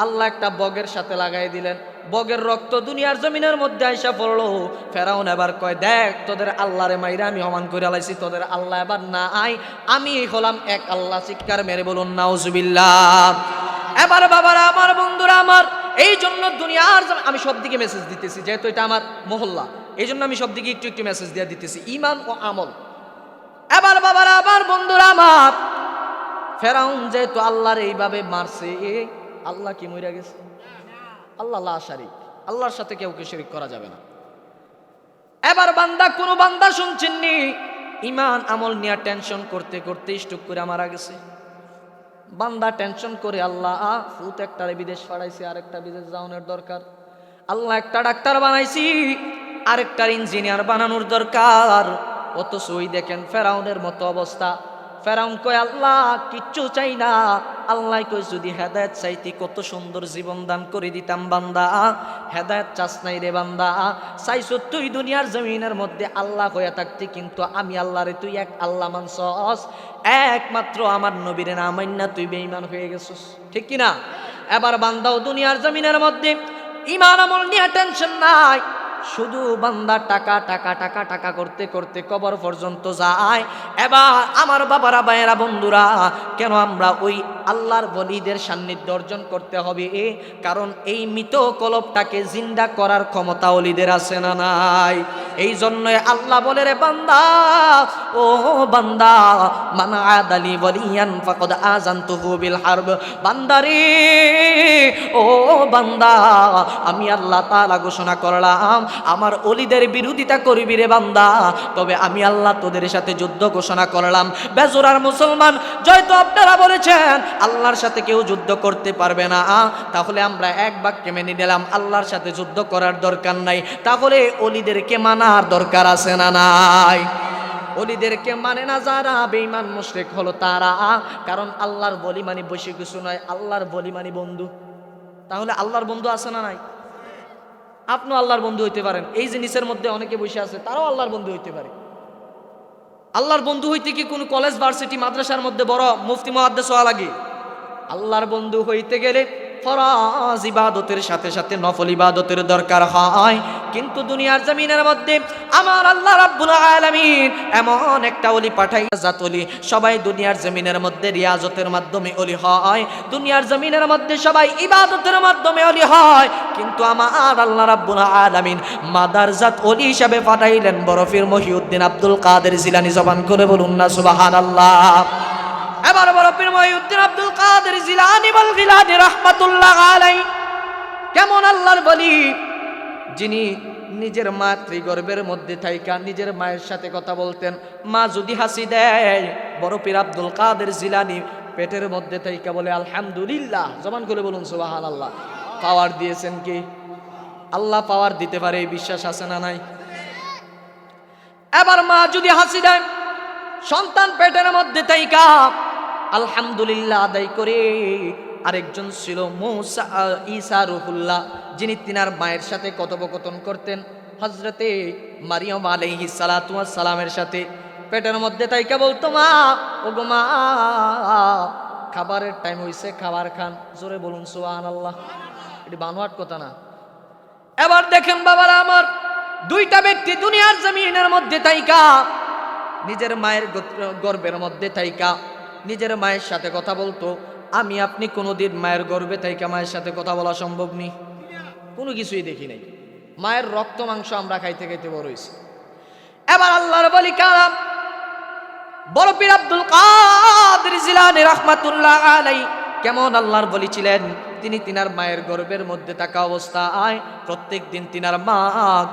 আল্লাহ একটা বগের সাথে লাগাই দিলেন। বগের রক্ত দুনিয়ার জমিনের মধ্যে আইসা পড়লো। ফেরাউন এবার কয়, দেখ তোদের আল্লাহরে মাইরা আমি সমান করে লাইছি, তোদের আল্লাহ এবার না আই, আমি হলাম এক আল্লাহ। চিৎকার মেরে বলুন নাউজুবিল্লাহ। এবার বাবারা আমার, বন্ধুরা আমার, এই জন্য দুনিয়ার আমি সব দিকে মেসেজ দিতেছি, যেহেতু এটা আমার মহল্লা, এই জন্য আমি সব দিকে একটু একটু মেসেজ দিয়ে দিতেছি, ইমান ও আমল। এবার বাবারা আমার, বন্ধুরা আমার, ফেরাউন যেহেতু আল্লাহর এইভাবে মারছে, আল্লাহ কি মইরা গেছে? আল্লাহ লা শারিক, আল্লাহর সাথে কেউকে শরীক করা যাবে না। এবার বান্দা, কোন বান্দা শুনছেননি ইমান আমল নিয়ে টেনশন করতে করতে স্ট্রোক করে মারা গেছে? বান্দা টেনশন করে আল্লাহ ফুত একটারে বিদেশ পাঠাইছে, আরেকটা বিদেশ যাওয়ানোর দরকার। আল্লাহ একটা ডাক্তার বানাইছি, আরেকটার ইঞ্জিনিয়ার বানানোর দরকার। অথচ ওই দেখেন ফেরাউনের মতো অবস্থা। ফেরাউন কয়, আল্লাহ কিচ্ছু চাই না। আল্লাহ কয়, যদি হেদায়েত চাইতি কত সুন্দর জীবন দান করে দিতাম। বান্দা হেদায়েত চাস নাই রে বান্দা, চাইছ তুই দুনিয়ার জমিনের মধ্যে আল্লাহ হয়ে থাকতি, কিন্তু আমি আল্লাহরে তুই এক আল্লাহ মানছস, একমাত্র আমার নবীরে না মাইন্না তুই বেঈমান হয়ে গেছস, ঠিক কিনা? এবার বান্দাও দুনিয়ার জমিনের মধ্যে ইমান আমল নিয়ে টেনশন নাই, শুধু বান্দা টাকা টাকা টাকা টাকা করতে করতে কবর পর্যন্ত যায়। এবার আমার বাবারা, ভাইয়েরা, বন্ধুরা, কেন আমরা ওই আল্লাহর ওলিদের সান্নিধ্য অর্জন করতে হবে? কারণ এই মৃত কলবটাকে জিন্দা করার ক্ষমতা ওলিদের আছে না নাই? এই জন্যই আল্লাহ বলে, রে বান্দা, ও বান্দা, মান আদালি ওয়ালিয়ান ফাকাদ আযানতুহু বিল হারব। বান্দারে, ও বান্দা, আমি আল্লাহ তাআলা ঘোষণা করলাম, আমার ওলিদের বিরোধিতা করবি রে বান্দা, তবে আমি আল্লাহ তোদের সাথে যুদ্ধ ঘোষণা করলাম। বেজোরার মুসলমান, যেহেতু আপনারা বলেছেন আল্লাহর সাথে কেউ যুদ্ধ করতে পারবে না, তাহলে আমরা এক বাক্যে মেনে নিলাম আল্লাহর সাথে যুদ্ধ করার দরকার নাই। তাহলে ওলিদেরকে মানার দরকার আছে না নাই? ওলিদেরকে মানে না যারা, বেঈমান মুশরিক হলো তারা। কারণ আল্লাহর বলি মানে বসে কিছু নয়, আল্লাহর বলি মানে বন্ধু। তাহলে আল্লাহর বন্ধু আছে না নাই? আপনিও আল্লাহর বন্ধু হইতে পারেন। এই জিনিসের মধ্যে অনেকে বসে আছে, তারাও আল্লাহর বন্ধু হইতে পারে। আল্লাহর বন্ধু হইতে কি কোনো কলেজ, ভার্সিটি, মাদ্রাসার মধ্যে বড় মুফতি মুহাদ্দিস হওয়া লাগে? আল্লাহর বন্ধু হইতে গেলে ফরজ ইবাদতের সাথে সাথে নফল ইবাদতের দরকার হয়। কিন্তু দুনিয়ার জমিনের মধ্যে আমার আল্লাহ রাব্বুল আলামিন এমন একটা ওলি পাঠাই, জাত ওলি। সবাই দুনিয়ার জমিনের মধ্যে রিয়াজতের মাধ্যমে ওলি হয়, দুনিয়ার জমিনের মধ্যে সবাই ইবাদতের মাধ্যমে ওলি হয়। কিন্তু আমার আল্লাহ রাব্বুল আলামিন মাদারজাত ওলি হিসাবে পাঠাইলেন বড় পীর মহিউদ্দিন আব্দুল কাদের জিলানী। জবান করে বলুন না সুবহানাল্লাহ। এবার বড় পীর মহিউদ্দিন আব্দুল কাদের জিলানী ওয়াল গিলানী রাহমাতুল্লাহ আলাইহি কেমন আল্লাহর বলি, যিনি নিজের মাতৃগর্ভের মধ্যে থাইকা নিজের মায়ের সাথে কথা বলতেন। মা যদি হাসি দেয়, বড় পীর আব্দুল কাদের জিলানী পেটের মধ্যে থাইকা বলে আলহামদুলিল্লাহ। জবান করে বলুন সুবহানাল্লাহ। পাওয়ার দিয়েছেন কি? আল্লাহ পাওয়ার দিতে পারে, এই বিশ্বাস আছে না নাই? এবার মা যদি হাসি দেয়, সন্তান পেটের মধ্যে থাইকা আলহামদুলিল্লাহ আদায় করে। আরেকজন ছিল মুসা ঈসা রুহুল্লাহ, যিনি তিনার মায়ের সাথে কথোপকথন করতেন হযরতে মারিয়াম আলাইহিস সালাতু ওয়াস সালামের সাথে। পেটের মধ্যে থাইকা বলতো, মা, ওগো মা, খাবারের টাইম হইছে, খাবার খান। জোরে বলুন সুবহানাল্লাহ। এটি বানোয়াট কথা না। এবার দেখেন বাবারা আমার, দুইটা ব্যক্তি দুনিয়ার জমিনের মধ্যে থাইকা নিজের মায়ের গর্ভের মধ্যে থাইকা নিজের মায়ের সাথে কথা বলতো। আমি আপনি কোনোদিন মায়ের গর্ভে থাইকা মায়ের সাথে কথা বলা সম্ভব নেই, কোনো কিছুই দেখি নাই। মায়ের রক্ত মাংস আমরা খাইতে খাইতে বড় হইছি। এবার আল্লাহর বলি কালাম বড় পীর আব্দুল কাদের জিলানী রাহমাতুল্লাহ আলাইহি কেমন আল্লাহর বলি ছিলেন। তিনি তিনার মায়ের গর্ভের মধ্যে থাকা অবস্থায় প্রত্যেক দিন তিনার মা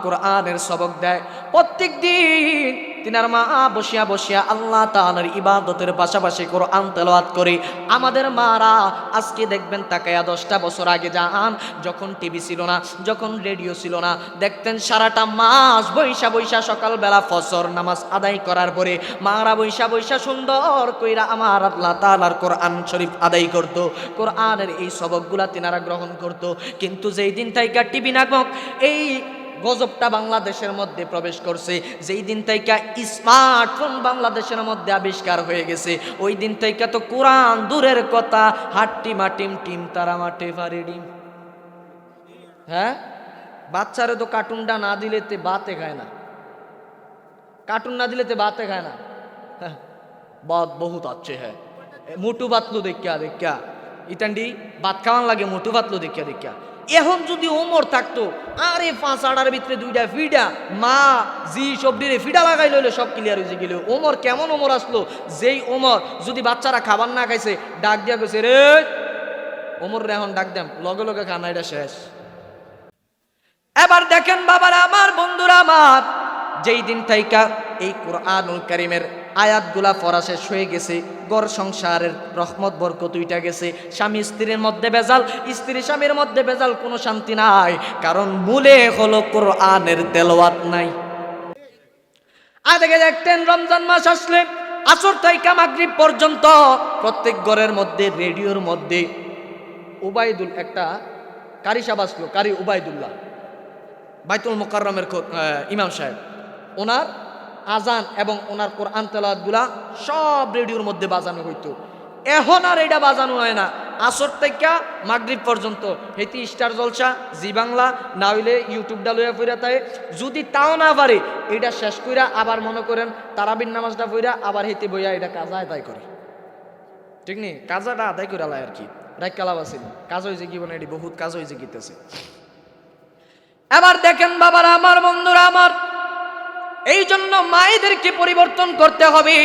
কোরআনের সবক দেয়। প্রত্যেক দিন তিনার মা বসিয়া বসিয়া আল্লাহ তাআলার ইবাদতের পাশাপাশি কোরআন তেলাওয়াত করে। আমাদের মারা আজকে দেখবেন তাকায়া 10টা বছর আগে যান, যখন টিভি ছিল না, যখন রেডিও ছিল না, দেখতেন সারাটা মাস বৈশা বৈশা সকালবেলা ফজর নামাজ আদায় করার পরে মারা বৈশা বৈশা সুন্দর কইরা আমার আল্লাহ তাআলার কোরআন শরীফ আদায় করত। কোরআনের এই সবকগুলা তিনারা গ্রহণ করত। কিন্তু যেই দিন থেকে টিভি নামক এই গজবটা বাংলাদেশের মধ্যে প্রবেশ করছে, যেই দিন থেকে স্মার্টফোন বাংলাদেশের মধ্যে আবিষ্কার হয়ে গেছে, ওই দিন থেকে তো কোরআন দূরের কথা, হাট্টি মাটিম টিম তারা মাঠে পারি ডিম। হ্যাঁ, বাচ্চারে তো কার্টুনটা না দিলে তে বাতে খায় না, কার্টুন না দিলে তে বাতে খায় না। বাত বহুত আচ্ছে হ্যাঁ, মোটু বাতলু দেখা দেখা ইতান্ডি ভাত খাওয়ান লাগে, মোটু বাতলু দেখা দেখা। এখন যদি ওমর থাকতো, আরে 5-8 ভিতরে 2টা ফিডা মা জি সবজিরে ফিডা লাগাই লইলে সব ক্লিয়ার হয়েছে গেল। ওমর কেমন ওমর আসলো, যেই ওমর যদি বাচ্চারা খাবার না খাইছে ডাক দিয়া কইছে রে ওমর রে, এখন ডাক দেম লগে লগে খানা, এটা শেষ। এবার দেখেন বাবারা আমার, বন্ধুরা আমার, যেই দিন থাইকা এই কোরআনুল কারীমের আয়াতগুলা পড়া শেষ হয়ে গেছে, ঘর সংসারের রহমত বরকত উইটা গেছে, স্বামী স্ত্রীর মধ্যে বেজাল, স্ত্রী স্বামীর মধ্যে বেজাল, কোনো শান্তি নাই, কারণ মূলে হলো কোরআনের তেলাওয়াত নাই। আগে দেখতেন রমজান মাস আসলে আসর থেকে মাগরিব পর্যন্ত প্রত্যেক ঘরের মধ্যে রেডিওর মধ্যে উবাইদুল একটা কারি সাহেব আসলো, কারি উবাইদুল্লাহ, বাইতুল মুকাররমের ইমাম সাহেব, ওনার আজান এবং ওনার কোরআন তেলাওয়াতগুলা সব রেডিওর মধ্যে বাজানো হইতো। এখন আর এটা বাজানো হয় না, আসর থেকে মাগরিব পর্যন্ত হেতি স্টার জলসা, জি বাংলা, না হইলে ইউটিউবটা লইয়া ফিরা তাই, যদি তাও না পারে এটা শেষ কইরা আবার মনে করেন তারাবির নামাজটা ফিরা আবার হেতি বইয়া এটা কাজা আদায় করে, ঠিক নেই, কাজাটা আদায় করে লাই আর কি, রাইকালাব আছিল কাজ হয়েছে কি বলে, এটি বহুত কাজ হয়েছে গীতেছে। এবার দেখেন বাবারা আমার, বন্ধুরা আমার, এই জন্য মায়েদেরকে পরিবর্তন করতে হবে,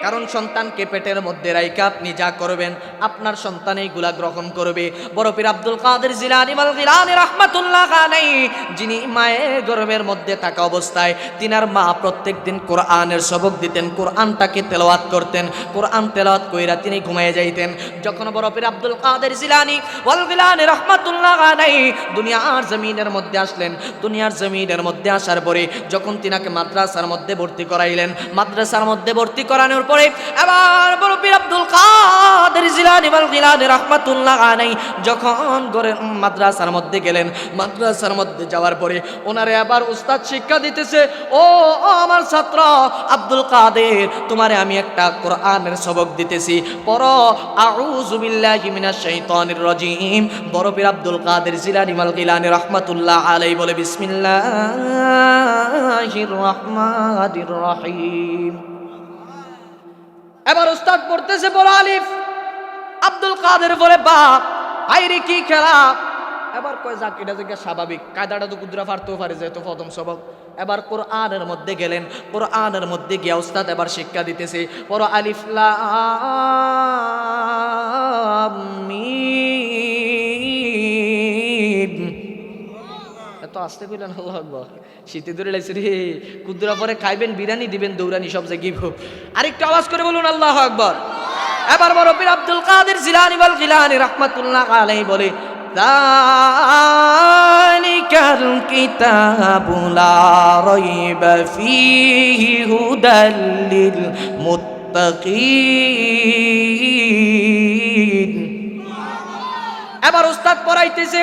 কারণ সন্তানকে পেটের মধ্যে রাইখা আপনি যা করবেন আপনার সন্তান এইগুলা গ্রহণ করবে। বড় পীর আব্দুল কাদের জিলানী ওয়াল গিলানী রাহমাতুল্লাহ আলাইহি, যিনি মায়ের গর্ভের মধ্যে থাকা অবস্থায় তিনার মা প্রত্যেকদিন কোরআনের সবক দিতেন, কোরআনটাকে তেলাওয়াত করতেন, কোরআন তেলাওয়াত কইরা তিনি ঘুমিয়ে যাইতেন। যখন বড় পীর আব্দুল কাদের জিলানী ওয়াল গিলানী রাহমাতুল্লাহ আলাইহি দুনিয়ার জমিনের মধ্যে আসলেন, দুনিয়ার জমিনের মধ্যে আসার পরে যখন তিনাকে মাদ্রাসার মধ্যে ভর্তি করাইলেন, মাদ্রাসার মধ্যে ভর্তি করানোর পরে এবার বড় পীর আব্দুল কাদের জিলানী ওয়াল গিলানী রাহমাতুল্লাহ আলাইহি যখন করে মাদ্রাসার মধ্যে গেলেন, মাদ্রাসার মধ্যে যাওয়ার পরে ওনারে আবার উস্তাদ শিক্ষা দিতেছে, ও আমার ছাত্র আব্দুল কাদের, তোমারে আমি একটা কোরআনের সবক দিতেছি, পড়ো আউযু বিল্লাহি মিনাশ শাইতানির রাজিম। বড় পীর আব্দুল কাদের জিলানী ওয়াল গিলানী রাহমাতুল্লাহ আলাইহি বলে বিসমিল্লাহির রহমানির রহিম। এবার উস্তাদ পড়তেছে বড় আলিফ, আব্দুল কাদের বলে বাপ আইরে কি খেলা, এবার কয় যাক এটা যে স্বাভাবিক, কায়দাটা তো কুদরা পারতেও পারে যেহেতু প্রথম সবক। এবার কোরআনের মধ্যে গেলেন, কোরআনের মধ্যে গিয়া উস্তাদ এবার শিক্ষা দিতেছে, বড় আলিফ লাম মিম, এত আসতে কইলেন আল্লাহু আকবার, শীতে ধরে লাইছে রে, কুদরা পরে খাইবেন বিরিয়ানি দিবেন দৌড়ানি সব জায়গায় গিব, আরেকটু আওয়াজ করে বলুন আল্লাহু আকবার। এবার বড় পীর আব্দুল কাদের জিলানী ওয়াল গিলানী রাহমাতুল্লাহ আলাইহি বলে যালিকাল কিতাবু লা রাইবা ফীহি হুদাল লিল মুত্তাকিন। এবার উস্তাদ পড়াইতেছে,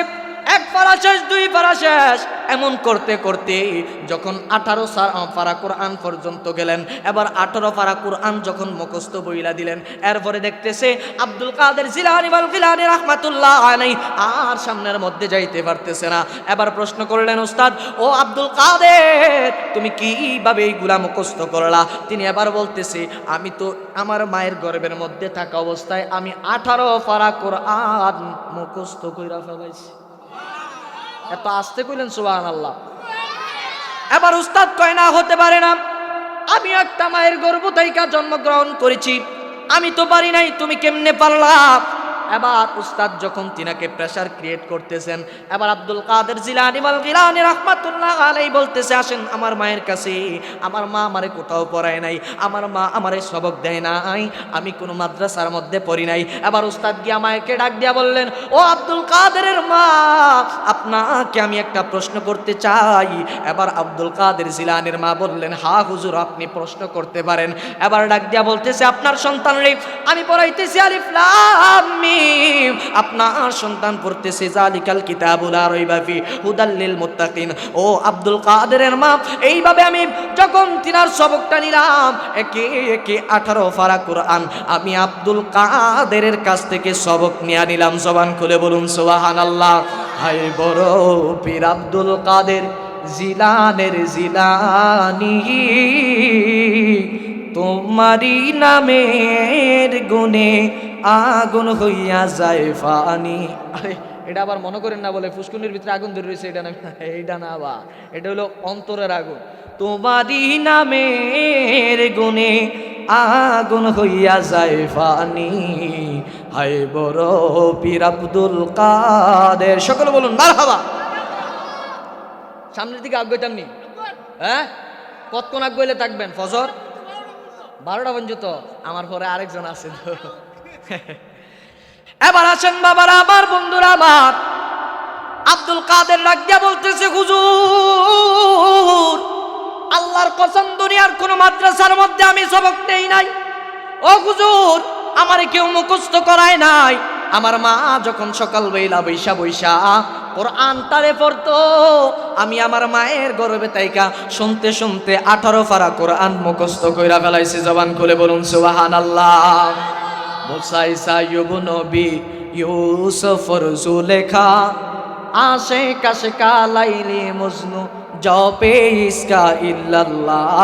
এক পারা শেষ, 2 পারা শেষ, এমন করতে করতে যখন 18 পারা কোরআন পর্যন্ত গেলেন, এবার 18 পারা কোরআন যখন মুখস্থ বইলা দিলেন, এরপরে দেখতেছে আব্দুল কাদের জিলানী ওয়াল গিলানী রাহমাতুল্লাহ আলাইহি আর সামনের মধ্যে যাইতে পারতেছে না। এবার প্রশ্ন করলেন উস্তাদ, ও আব্দুল কাদের তুমি কিভাবে এইগুলা মুখস্থ করলা? তিনি এবার বলতেছে, আমি তো আমার মায়ের গর্ভের মধ্যে থাকা অবস্থায় আমি 18 পারা কোরআন মুখস্থ কইরা ফেলাইছি। এত আসতে কইলেন সুবহানাল্লাহ। এবার উস্তাদ কয় না, হতে পারে না, আমি একটা মায়ের গর্ভ থেকে জন্মগ্রহণ করেছি, আমি তো পারি নাই, তুমি কেমনে পারলা? এবার উস্তাদ যখন তিনাকে প্রেসার ক্রিয়েট করতেছেন, এবার আব্দুল কাদের জিলানী ওয়াল গিলানী রাহমাতুল্লাহ আলাইহি বলতেছে, আসেন আমার মায়ের কাছে। আমার মা আমারে কোথাও পড়ায় নাই, আমার মা আমারে সবক দেয় নাই, আমি কোনো মাদ্রাসার মধ্যে পড়ি নাই। এবার উস্তাদ গিয়া মায়েরকে ডাক দিয়া বললেন, ও আব্দুল কাদেরের মা, আপনাকে আমি একটা প্রশ্ন করতে চাই। এবার আব্দুল কাদের জিলানীর মা বললেন, হ্যাঁ হুজুর, আপনি প্রশ্ন করতে পারেন। এবার ডাক দিয়া বলতেছে, আপনার সন্তান রে আমি পড়াইতেছি আলিফ লাম মিম, আপনার সন্তান পড়তেছে জালিকাল কিতাবুল লা রাইবা ফি হুদাল লিল মুত্তাকিন। ও আব্দুল কাদেরের মা, এইভাবে আমি যখন তিনার সবকটা নিলাম, একে একে 18 পারা কোরআন আমি আব্দুল কাদেরের কাছ থেকে সবক নিয়ে নিলাম। জবান খুলে বলুন সুবহানাল্লাহ। হায় বড় পীর আব্দুল কাদের জিলানের জিলানী, তোমারি নামের গুণে আগুন হইয়া যায় ফানি। আরে এটা আবার মনে করেন না বলে ফুসকুনির ভিতরে আগুন ধরে রয়েছে, এটা না, এইটা না বা, এটা হলো অন্তরের আগুন। তোমারি নামের গুণে আগুন হইয়া যায় ফানি, হায় বড় পীর আব্দুল কাদের। সকলে বলুন মারহাবা। সামনের দিকে আগাইতাম নি? হ্যাঁ, কতক্ষণ আগাইলে থাকবেন? ফজর 12টা পর্যন্ত। আমার পরে আরেকজন আছে তো। এবার আসেন বাবারা আমার, বন্ধুরা আমার, আব্দুল কাদের ডাক দিয়া বলতেছে, হুজুর আল্লাহর কসম দুনিয়ার কোন মাদ্রাসার মধ্যে আমি সবক নেই নাই। ও হুজুর, আমারে কেউ মুখস্থ করায় নাই। আমার মা যখন সকালবেলা বৈশা বৈশা কোরআন তারে পড়তো, আমি আমার মায়ের গর্ভে তাইকা শুনতে শুনতে 18 পারা কোরআন মুখস্থ কইরা ফেলাইছি। জবান খুলে বলুন সুবহানাল্লাহ। মুসা ঈসা আইয়ুব নবী ইউসুফর জুলেখা, আশিক আশিকা লাইলি মজনু, জপে ইসকা ইল্লাল্লাহ,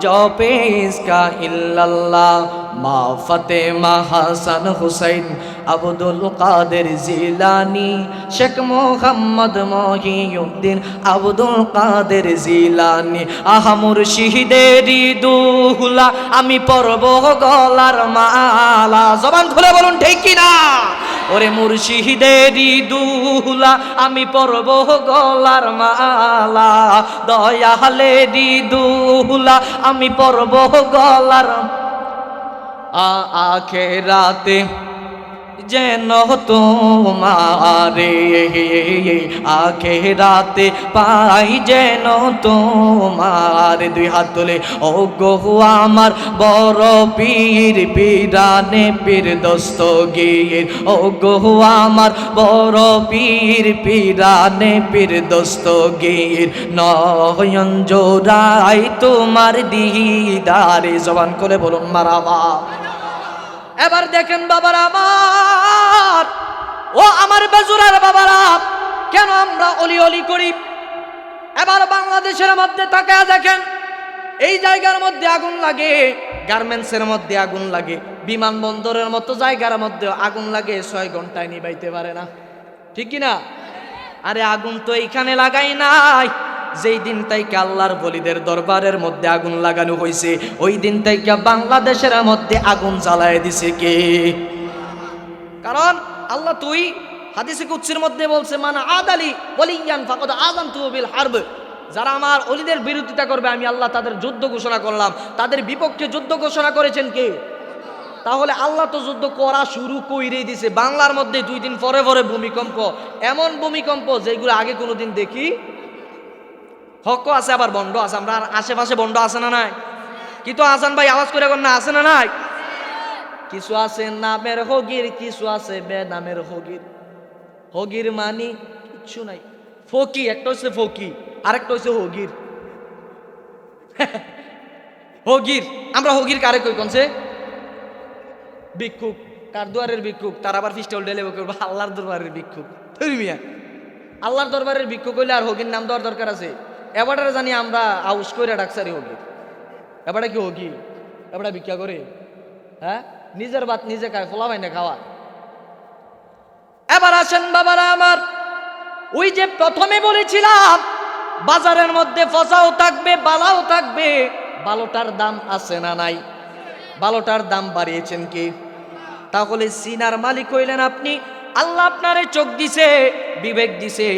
জপে ইসকা ইল্লাল্লাহ। মা ফাতেমা হাসান হুসাইন আব্দুল কাদের জিলানী, শেখ মোহাম্মদ মহিউদ্দিন আব্দুল কাদের জিলানী। আহা মুর্শিদেরি দুহুলা, আমি পরব গলার মালা। জবান খুলে বলুন ঠিক কিনা? ওরে মুর্শিদেরি দুহুলা, আমি পরব গলার মালা। দয়ালেরি দুহুলা, আমি পরব গলার। আখেরাতে যেন তোমারে, আখেরাতে পাই যেন তোমার। 2 হাত তোলে। ও গো আমার বড় পীর, পীরানে পীর দস্তগীর। ও গো আমার বড় পীর, পীরানে পীর দস্তগীর। নয়ন জোড়াই তোমার দিদারে। জবান করে বলুন মারহাবা। এবার দেখেন বাবারা আমার, ও আমার বেজুরার বাবারা, কেন আমরা অলি অলি করি? এবার বাংলাদেশের মধ্যে তাকায়া দেখেন, এই জায়গার মধ্যে আগুন লাগে, গার্মেন্টসের মধ্যে আগুন লাগে, বিমানবন্দরের মতো জায়গার মধ্যে আগুন লাগে, 6 ঘন্টায় নিবাইতে পারে না। ঠিক কিনা? আরে আগুন তো এইখানে লাগাই নাই, যেই দিন থেকে আল্লাহর বলিদের দরবারের মধ্যে আগুন লাগানো হয়েছে, ওই দিন থেকে বাংলাদেশের মধ্যে আগুন জ্বালায় দিছে কে? কারণ আল্লাহ তুই হাদিসে কুদসির মধ্যে বলছে, মান আদালি ওয়ালিয়ান ফাকাদ আযানতু বিল হারব, যারা আমার ওলিদের বিরোধিতা করবে আমি আল্লাহ তাদের যুদ্ধ ঘোষণা করলাম। তাদের বিপক্ষে যুদ্ধ ঘোষণা করেছেন কে? তাহলে আল্লাহ তো যুদ্ধ করা শুরু কইরেই দিছে। বাংলার মধ্যে 2 দিন পরে পরে ভূমিকম্প, এমন ভূমিকম্প যেগুলো আগে কোনোদিন দেখি। হক আছে আবার বন্ড আছে, আমরা আশেপাশে বন্ড আছে না নাই? কিন্তু আসান ভাই আওয়াজ করে না, আছে না নাই? কিছু আছে নামের হগির, কিছু আছে বেনামের হগির। হগির মানি কিচ্ছু নাই, ফকি একটা হচ্ছে ফকি, আরেকটা হচ্ছে হগির। হগির, আমরা হগির কারে কই কোনছে? ভিক্ষুক, কার দুয়ারের ভিক্ষুক, তার আবার পিস্টল ডেলে করবো আল্লাহর দরবারের ভিক্ষুক। মিয়া, আল্লাহর দরবারের ভিক্ষুক হইলে আর হগির নাম দেওয়ার দরকার আছে? এবারে জানি আমরা আউস করে ডাকসারি হগি। এবারে কি হগি? এবারে ভিক্ষা করে, হ্যাঁ, নিজের ভাত নিজে খায়, ফোলা ভাই না খাওয়া। এবার আসেন বাবারা আমার, ওই যে প্রথমে বলেছিলাম বাজারের মধ্যে ফসাও থাকবে, বালাও থাকবে। বালোটার দাম আছে না নাই? বালোটার দাম বাড়িয়েছেন কি? তাহলে সিনার মালিক হইলেন আপনি। আল্লাহ আপনারে চোখ দিছে, বিবেক দিছে,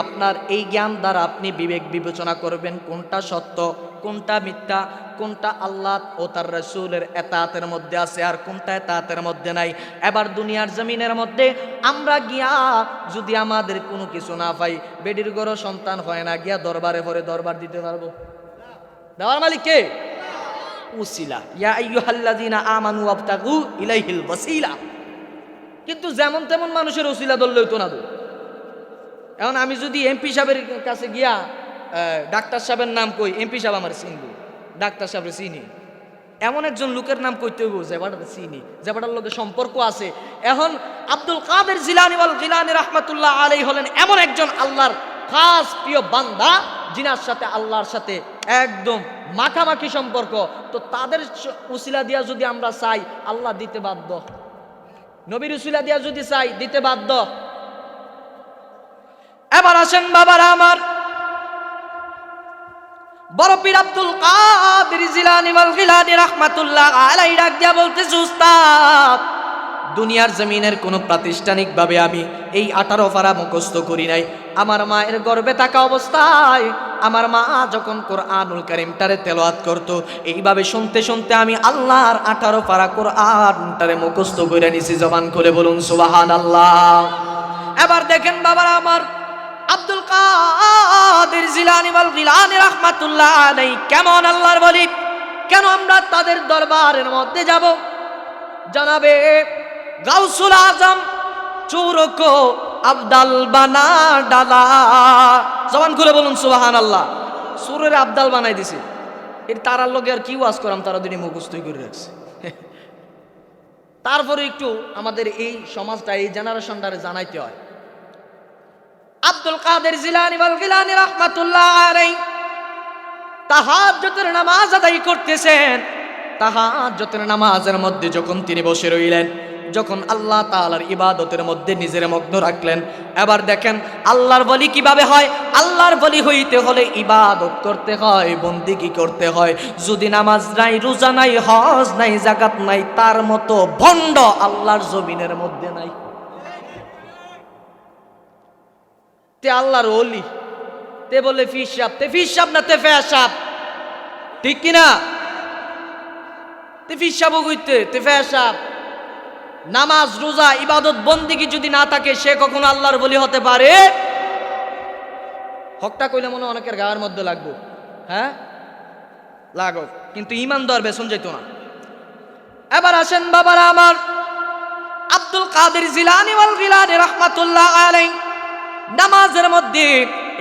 আপনার এই জ্ঞান দ্বারা আপনি বিবেক বিবেচনা করবেন কোনটা সত্য, কোনটা মিথ্যা, কোনটা আল্লাহ ও তার রাসূলের এতাতের মধ্যে আছে আর কোনটা এতাতের মধ্যে নাই। এবার দুনিয়ার জমিনের মধ্যে আমরা গিয়া যদি আমাদের কোনো কিছু না পাই, বেডির ঘরে সন্তান হয় না, গিয়া দরবারে পরে দরবার দিতে পারবো? দেওয়ার মালিক কে? উসিলা, ইয়া আইয়ুহাল্লাযীনা আমানু ওয়াবতাগু ইলাইহিল ওয়াসিলা। কিন্তু যেমন তেমন মানুষের উসিলা ধরলে হইতো না তো। এখন আমি যদি এমপি সাহেবের কাছে গিয়া ডাক্তার সাহেবের নাম কই, এমপি সাহেব আমার চিনবো, ডাক্তার সাহেবের চিনি, এমন একজন লোকের নাম কইতে হইব যেবাটা চিনি, যেবাটার লোকের সম্পর্ক আছে। এখন আব্দুল কাদের জিলানী ওয়াল গিলানী রাহমাতুল্লাহ আলাইহি হলেন এমন একজন আল্লাহর খাস প্রিয় বান্দা, জিনার সাথে আল্লাহর সাথে একদম মাখামাখি সম্পর্ক। তো তাদের উসিলা দিয়া যদি আমরা চাই, আল্লাহ দিতে বাধ্য। নবীর উসিলা দিয়া যদি চাই, দিতে বাধ্য। এবার আসেন বাবারা আমার, বড় পীর আব্দুল কাদের জিলানী ওয়াল গিলানী রাহমাতুল্লাহ আলাইহি ডাক দিয়া বলতেছে, উস্তাদ, দুনিয়ার জমিনের কোনো প্রাতিষ্ঠানিক ভাবে আমি এই 18 পারা মুখস্থ করি নাই। আমার মায়ের গর্ভে থাকা অবস্থায় আমার মা যখন কোরআনুল কারীমটারে তেলাওয়াত করত, এইভাবে শুনতে শুনতে আমি আল্লাহর 18 পারা কোরআনটারে মুখস্থ করে নিছি। জবান খুলে বলুন সুবহানাল্লাহ। এবার দেখেন বাবারা আমার, আব্দুল কাদের জিলানী ওয়াল গিলানী রাহমাতুল্লাহ আলাইহি কেমন আল্লাহর ওলি, কেন আমরা তাদের দরবারের মধ্যে যাব? জানাবে গাউসুল আজম চুরকো আবদাল বানা ডালা। জবান খুলে বলুন সুবহানাল্লাহ। সুরের আবদাল বানাই দিছে। এর তারার লগে আর কি ওয়াজ করাম, তারা দুটি মুখস্থই করে রাখছে। তারপরে একটু আমাদের এই সমাজটা, এই জেনারেশনটারে জানাইতে হয়। আব্দুল কাদের জিলানী ওয়াল গিলানী রাহমাতুল্লাহ আলাইহি তাহাজ্জুদের নামাজ আদায় করতেছেন। তাহাজ্জুদের নামাজের মধ্যে যখন তিনি বসে রইলেন, যখন আল্লাহ তাআলার ইবাদতের মধ্যে নিজের মগ্ন রাখলেন, এবার দেখেন আল্লাহর ওলি কিভাবে হয়। আল্লাহর ওলি হইতে হলে ইবাদত করতে হয়, বন্দেগী করতে হয়। যদি নামাজ নাই, রোজা নাই, হজ নাই, যাকাত নাই, তার মতো ভণ্ড আল্লাহর জমিনের মধ্যে নাই। তে আল্লাহর ওলি, তে বলে ফির সাহেব, তে ফির সাহেব না, তে ফেয়া সাহেব, ঠিক কিনা? তে ফির সাহেব কইতে, তে ফেয়া সাহেব। নামাজ, রোজা, ইবাদত, বন্দেগী যদি না থাকে, সে কখনো আল্লাহর ওলি হতে পারে? হকটা কইলে মনে অনেকের গায়ের মধ্যে লাগবো, হ্যাঁ লাগো, কিন্তু ইমানদার বেসন যেত না। এবার আসেন বাবারা আমার, আব্দুল কাদের জিলানী ওয়াল গিলানী রাহমাতুল্লাহ আলাইহি নামাজের মধ্যে,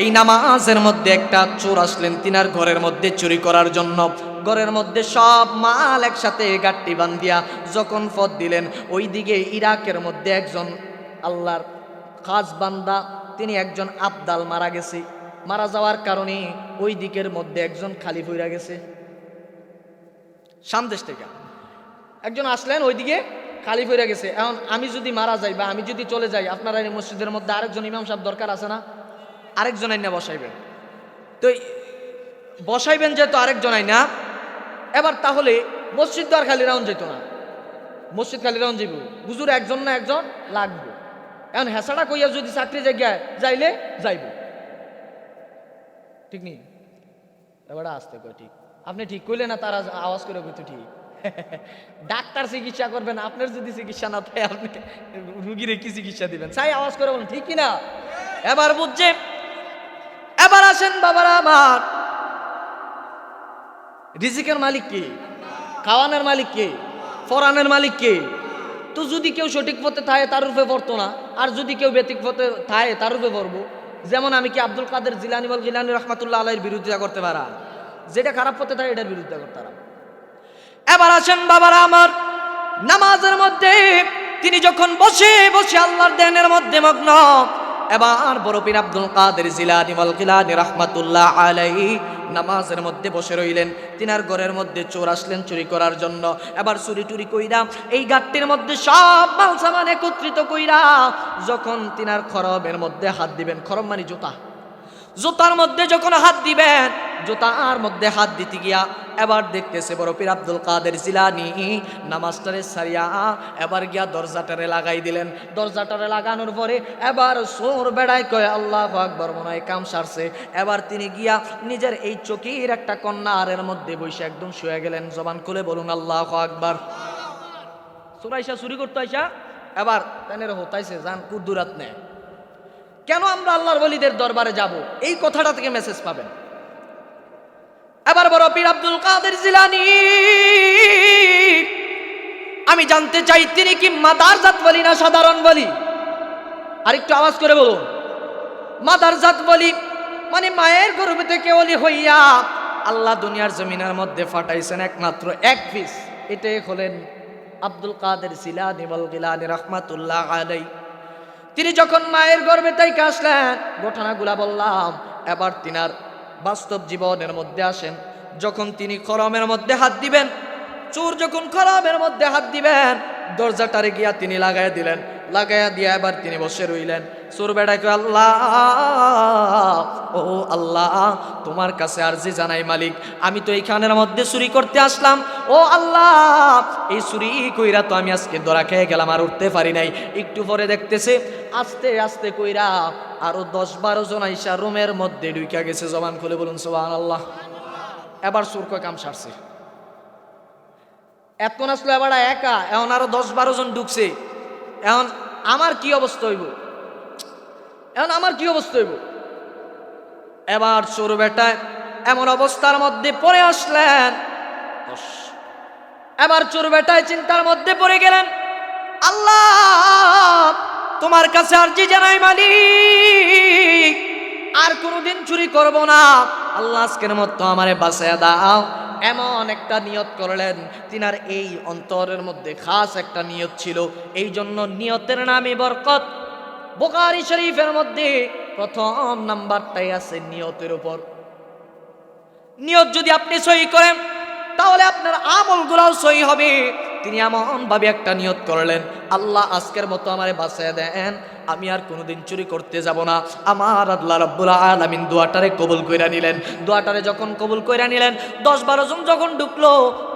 এই নামাজের মধ্যে একটা চোর আসলেন তিনার ঘরের মধ্যে চুরি করার জন্য। ঘরের মধ্যে সব মাল একসাথে গাট্টি বান্ধিয়া যখন পথ দিলেন, ওই দিকে ইরাকের মধ্যে একজন আল্লাহর খাস বান্দা, তিনি একজন আবদাল মারা গেছে। মারা যাওয়ার কারণে ওই দিকের মধ্যে একজন খালি হইয়া গেছে। সামদেশ থেকে একজন আসলেন, ওইদিকে খালি হইয়া গেছে। এখন আমি যদি মারা যাই বা আমি যদি চলে যাই, আপনারা এই মসজিদের মধ্যে আরেকজন ইমাম সাহেব দরকার আছে না? আরেকজন আইনা বসাইবেন। তো বসাইবেন যেহেতু আরেকজন আইনা, এবার তাহলে মসজিদ তো আর খালি রাউন্ড যেত না, মসজিদ খালি রাউন্ড যাইব, হুজুর একজন না একজন লাগবে। এখন হেসাটা কইয়া যদি চাকরি জায়গায় যাইলে যাইব, ঠিক নেই? এবার আসতে কয় ঠিক, আপনি ঠিক কইলে না, তারা আওয়াজ করে কইতো ঠিক। ডাক্তার চিকিৎসা করবেন, আপনার যদি চিকিৎসা না থাকে, আপনি রুগীরে কি চিকিৎসা দিবেন? চাই আওয়াজ করে বলেন, ঠিক কিনা? এবার বুঝছে। এবার আসেন বাবারা আমার, রিজিকের মালিক কে? খাওয়ানোর মালিক কে? ফরানের মালিক কে? তো যদি কেউ সঠিক পথে থাকে তার রূপে পড়তো না, আর যদি কেউ ব্যতিক পথে থাকে তার রূপে পড়বো। যেমন আমি কি আব্দুল কাদের জিলানী ওয়াল গিলানী রাহমাতুল্লাহ আলাইহির বিরোধিতা করতে পারা? যেটা খারাপ পথে থাকে এটার বিরোধিতা করতে পারা। এবার আসেন বাবারা আমার, নামাজের মধ্যে তিনি যখন বসে বসে আল্লাহর ধ্যানের মধ্যে মগ্ন, এবার বড় পীর আব্দুল কাদের জিলানী ওয়াল গিলানী রাহমাতুল্লাহ আলাইহি নামাজের মধ্যে বসে রইলেন। তিনার ঘরের মধ্যে চোর আসলেন চুরি করার জন্য। এবার চুরি টুরি কইরা এই গাট্টির মধ্যে সব মাল সামান একত্রিত কইরা যখন তিনার খরবের মধ্যে হাত দিবেন, খরব মানে জুতা, জুতার মধ্যে যখন হাত দিবেন, জুতার মধ্যে হাত দিতে গিয়া এবার দেখতেছে বড় পীর আব্দুল কাদের জিলানী নামাজটারে সারিয়া এবার গিয়া দরজাটারে লাগাই দিলেন। দরজাটারে লাগানোর পরে এবার সোর বেড়ায় কয় আল্লাহু আকবার, মনে হয় কাম সারছে। এবার তিনি গিয়া নিজের এই চকির একটা কন্যারের মধ্যে বসে একদম শুয়ে গেলেন। জবান খুলে বলুন আল্লাহু আকবার। সুরাইশা চুরি করতে আইসা এবার তানের হতাইছে জান কুদুরাত নেয়। কেন আমরা আল্লাহর ওলিদের দরবারে যাব, এই কথাটা থেকে মেসেজ পাবেন। এবার বড় পীর আব্দুল কাদের জিলানী, আমি জানতে চাই তিনি কি মাদারজাত ওলি না সাধারণ ওলি? আরেকটু আওয়াজ করে বলুন। মাদারজাত ওলি মানে মায়ের গর্ভ থেকে ওলি হইয়া আল্লাহ দুনিয়ার জমিনের মধ্যে ফাটাইছেন একমাত্র এক পিস, এটাই হলেন আব্দুল কাদের জিলানী ওয়াল গিলানী রাহমাতুল্লাহ আলাইহি। তিনি যখন মায়ের গর্ভে থেকে আসলেন, ঘটনাগুলা বললাম, এবার তিনার বাস্তব জীবনের মধ্যে আসেন। যখন তিনি খরমের মধ্যে হাত দিবেন, চোর যখন খরমের মধ্যে হাত দিবেন, দরজাটারে গিয়া তিনি লাগাইয়া দিলেন। লাগাইয়া দিয়া এবার তিনি বসে রইলেন। চোর বেড়াকে আল্লাহ, ও আল্লাহ তোমার কাছে আরজি জানাই মালিক, আমি তো এইখানের মধ্যে চুরি করতে আসলাম। ও আল্লাহ, এই চুরি কইরা তো আমি আজকে ধরা খেয়ে গেলাম, আর উঠতে পারি নাই। একটু পরে দেখতেছে আস্তে আস্তে কইরা আরো 10-12 জন আইসা রুমের মধ্যে ঢুইকা গেছে। জবান খুলে বলুন সুবহানাল্লাহ। এবার চোর কয় কাম সারছে। এখন আসলো এবার একা, এখন আরো 10-12 জন ঢুকছে। এখন আমার কি অবস্থা হইব? এবার চোর বেটায় এমন অবস্থার মধ্যে পড়ে আসলেন। এবার চোর বেটায় চিন্তার মধ্যে পড়ে গেলেন, আল্লাহ তোমার কাছে আরজি জানাই মালিক, আর কোনোদিন চুরি করব না। আল্লাহ আজকের মতো আমারে বাঁচাইয়া দাও। এমন একটা নিয়ত করলেন, তিনার এই অন্তরের মধ্যে খাস একটা নিয়ত ছিল। এই জন্য নিয়তের নামে বরকত। বুখারী শরীফের মধ্যে প্রথম নাম্বারটাই আছে নিয়তের উপর। নিয়ত যদি আপনি সহি করেন তাহলে আপনার আমলগুলোও সহি হবে। তিনি এমন ভাবে একটা নিয়ত করলেন, আল্লাহ আজকের মতো আমারে বাঁচাইয়া দেন, আমি আর কোনোদিন চুরি করতে যাব না। আমার আল্লাহ রাব্বুল আলামিন দোয়াটারে কবুল কইরা নিলেন। দোয়াটারে যখন কবুল কইরা নিলেন, 10-12 জন যখন ঢুকলো,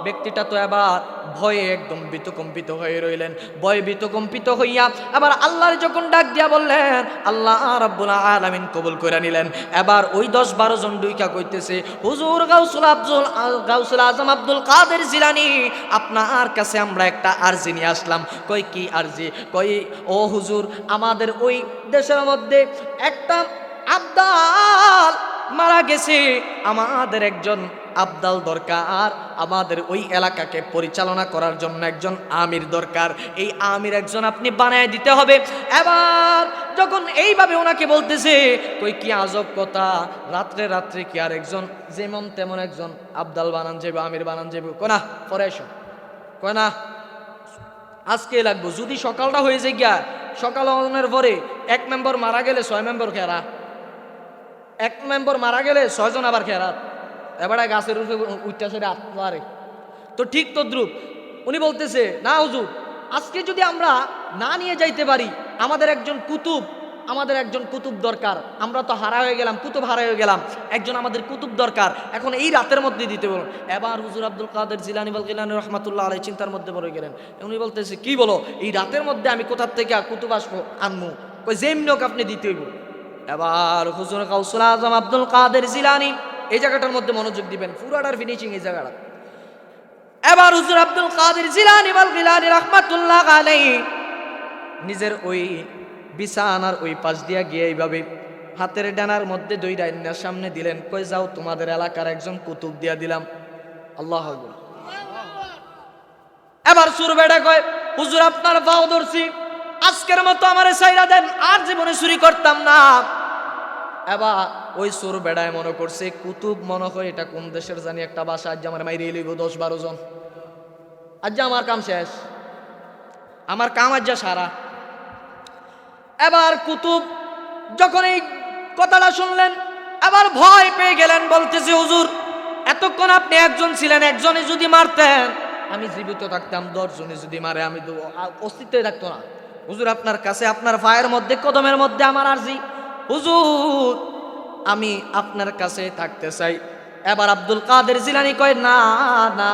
ব্যক্তিটা তো এবার ভয়ে একদম ভীতকম্পিত হয়ে রইলেন। ভয়ে ভীতকম্পিত হইয়া আবার আল্লাহর যখন ডাক দিয়া বললেন, আল্লাহ রাব্বুল আলামিন কবুল কইরা নিলেন। এবার ওই 10-12 জন ঢুইকা কইতেছে, হুজুর গাউসুল আজম আব্দুল কাদের জিলানী, আপনার কাছে আমরা একটা আরজি নিয়ে আসলাম। কই কি আরজি? কই ও হুজুর, আমাদের ওই দেশের মধ্যে একটা আবদাল মারা গেছে, আমাদের একজন আবদাল দরকার, আমাদের ওই এলাকাকে পরিচালনা করার জন্য একজন আমির দরকার, এই আমির একজন আপনি বানায় দিতে হবে। এবার যখন এইভাবে ওনাকে বলতেছে, কই কি আজব কথা, রাত্রে রাত্রে কি আর একজন যেমন তেমন একজন আবদাল বানান যাবে, আমির বানান যাবে? কোনা পরে এসো, কয় না আজকে লাগবো। যদি সকালটা হয়ে যায় গিয়া, সকাল হওয়ার পরে 1 মেম্বার মারা গেলে 6 মেম্বার খেরা, 1 মেম্বার মারা গেলে 6 জন আবার খেরাত। এবারে গাছের উপরে উঠতে সেরে আত্মারে তো ঠিক তদ্রুপ উনি বলতেছে, না হুজুর, আজকে যদি আমরা না নিয়ে যাইতে পারি, আমাদের একজন কুতুব দরকার। আমরা তো হারা হয়ে গেলাম, কুতুব হারা হয়ে গেলাম, একজন আমাদের কুতুব দরকার, এখন এই রাতের মধ্যে দিতে বলুন। এবার হুজুর আব্দুল কাদের জিলানী ওয়াল গিলানী রাহমাতুল্লাহ আলাইহি চিন্তার মধ্যে পড়ে গেলেন। উনি বলতেছে, কি বলো, এই রাতের মধ্যে আমি কোথার থেকে কুতুব আসবো আনমু? কই যেমনি হোক আপনি দিতে হইব। এবার হুজুর গাউসুল আজম আব্দুল কাদের জিলানী, এই জায়গাটার মধ্যে মনোযোগ দিবেন, পুরাটার ফিনিশিং এই জায়গাটা। এবার হুজুর আব্দুল কাদের জিলানী ওয়াল গিলানী রাহমাতুল্লাহ আলাইহি নিজের ওই বিছানার ওই পাশ দিয়া গিয়ে এইভাবে হাতের ডানার মধ্যে 2 ডাইনার সামনে দিলেন। কই যাও, তোমাদের এলাকার একজন কুতুব দিয়া দিলাম। আল্লাহু আকবার। এবার চোর বেটা কয়, হুজুর আপনার পাও ধরছি, আজকের মতো আমারে ছাইরা দেন, আর জীবনে চুরি করতাম না। এবার ওই চোর বেড়ায় মনে করছে কুতুব মনে হয় এটা কোন দেশের জানি একটা ভাষা, আজ আমার মাইরে লইব 10-12 জন, আজ আমার কাম শেষ, আমার কাম আজ সারা। এবার কুতুব যখন এই কথাটা শুনলেন, আবার ভয় পেয়ে গেলেন, বলতেছে, হুজুর এতক্ষণ আপনি একজন ছিলেন, একজনে যদি মারতেন আমি জীবিত থাকতাম, 10 জনে যদি মারে আমি তো অস্তিত্বই থাকতো না। হুজুর আপনার কাছে আপনার পায়ের মধ্যে কদমের মধ্যে আমার আরজি, হুজুর আমি আপনার কাছে থাকতে চাই। এবার আব্দুল কাদের জিলানী কয়, না না,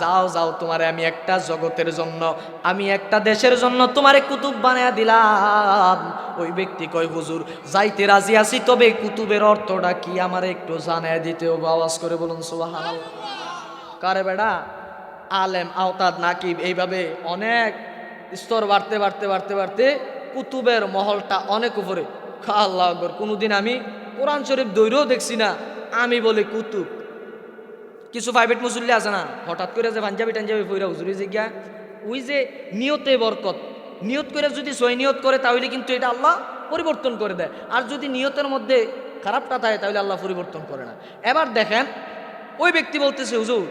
যাও যাও, তোমারে আমি একটা জগতের জন্য, আমি একটা দেশের জন্য তোমারে কুতুব বানায়া দিলাম। ওই ব্যক্তি কয়, হুজুর যাইতে রাজি আছি, তবে কুতুবের অর্থটা কি আমারে একটু জানায় দিতে হবে। আওয়াজ করে বলুন সুবহানাল্লাহ। কারে বেড়া, আলেম, আওতাদ, নাকিব, এইভাবে অনেক স্তর বাড়তে বাড়তে বাড়তে বাড়তে কুতুবের মহলটা অনেক উপরে। আল্লাহু আকবার। কোনোদিন আমি কোরআন শরীফ দৈরেও দেখছি না আমি বলি কুতুব। কিছু প্রাইভেট মুসল্লি আছে না, হঠাৎ করে যে পাঞ্জাবি টাঞ্জাবি পইরা হুজুরি জিজ্ঞা, ওই যে নিয়তে বরকত, নিয়ত করে যদি সই নিয়ত করে তাহলে কিন্তু এটা আল্লাহ পরিবর্তন করে দেয়, আর যদি নিয়তের মধ্যে খারাপটা থাকে তাহলে আল্লাহ পরিবর্তন করে না। এবার দেখেন ওই ব্যক্তি বলতেছে, হুজুর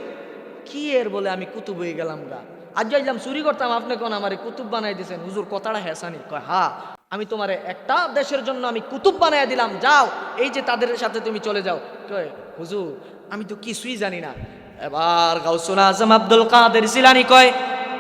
কি এর বলে আমি কুতুব হয়ে গেলাম গা, আজ যাইলাম চুরি করতাম, আপনি কোন আমারে কুতুব বানাই দিয়েছেন। হুজুর কথাটা হেসানি। কয়, হ্যাঁ, আমি তোমারে একটা দেশের জন্য আমি কুতুব বানাই দিলাম, যাও এই যে তাদের সাথে তুমি চলে যাও। কয়, হুজুর আমি তো কিছুই জানি না। এবার গাউসুল আজম আব্দুল কাদের জিলানী কয়,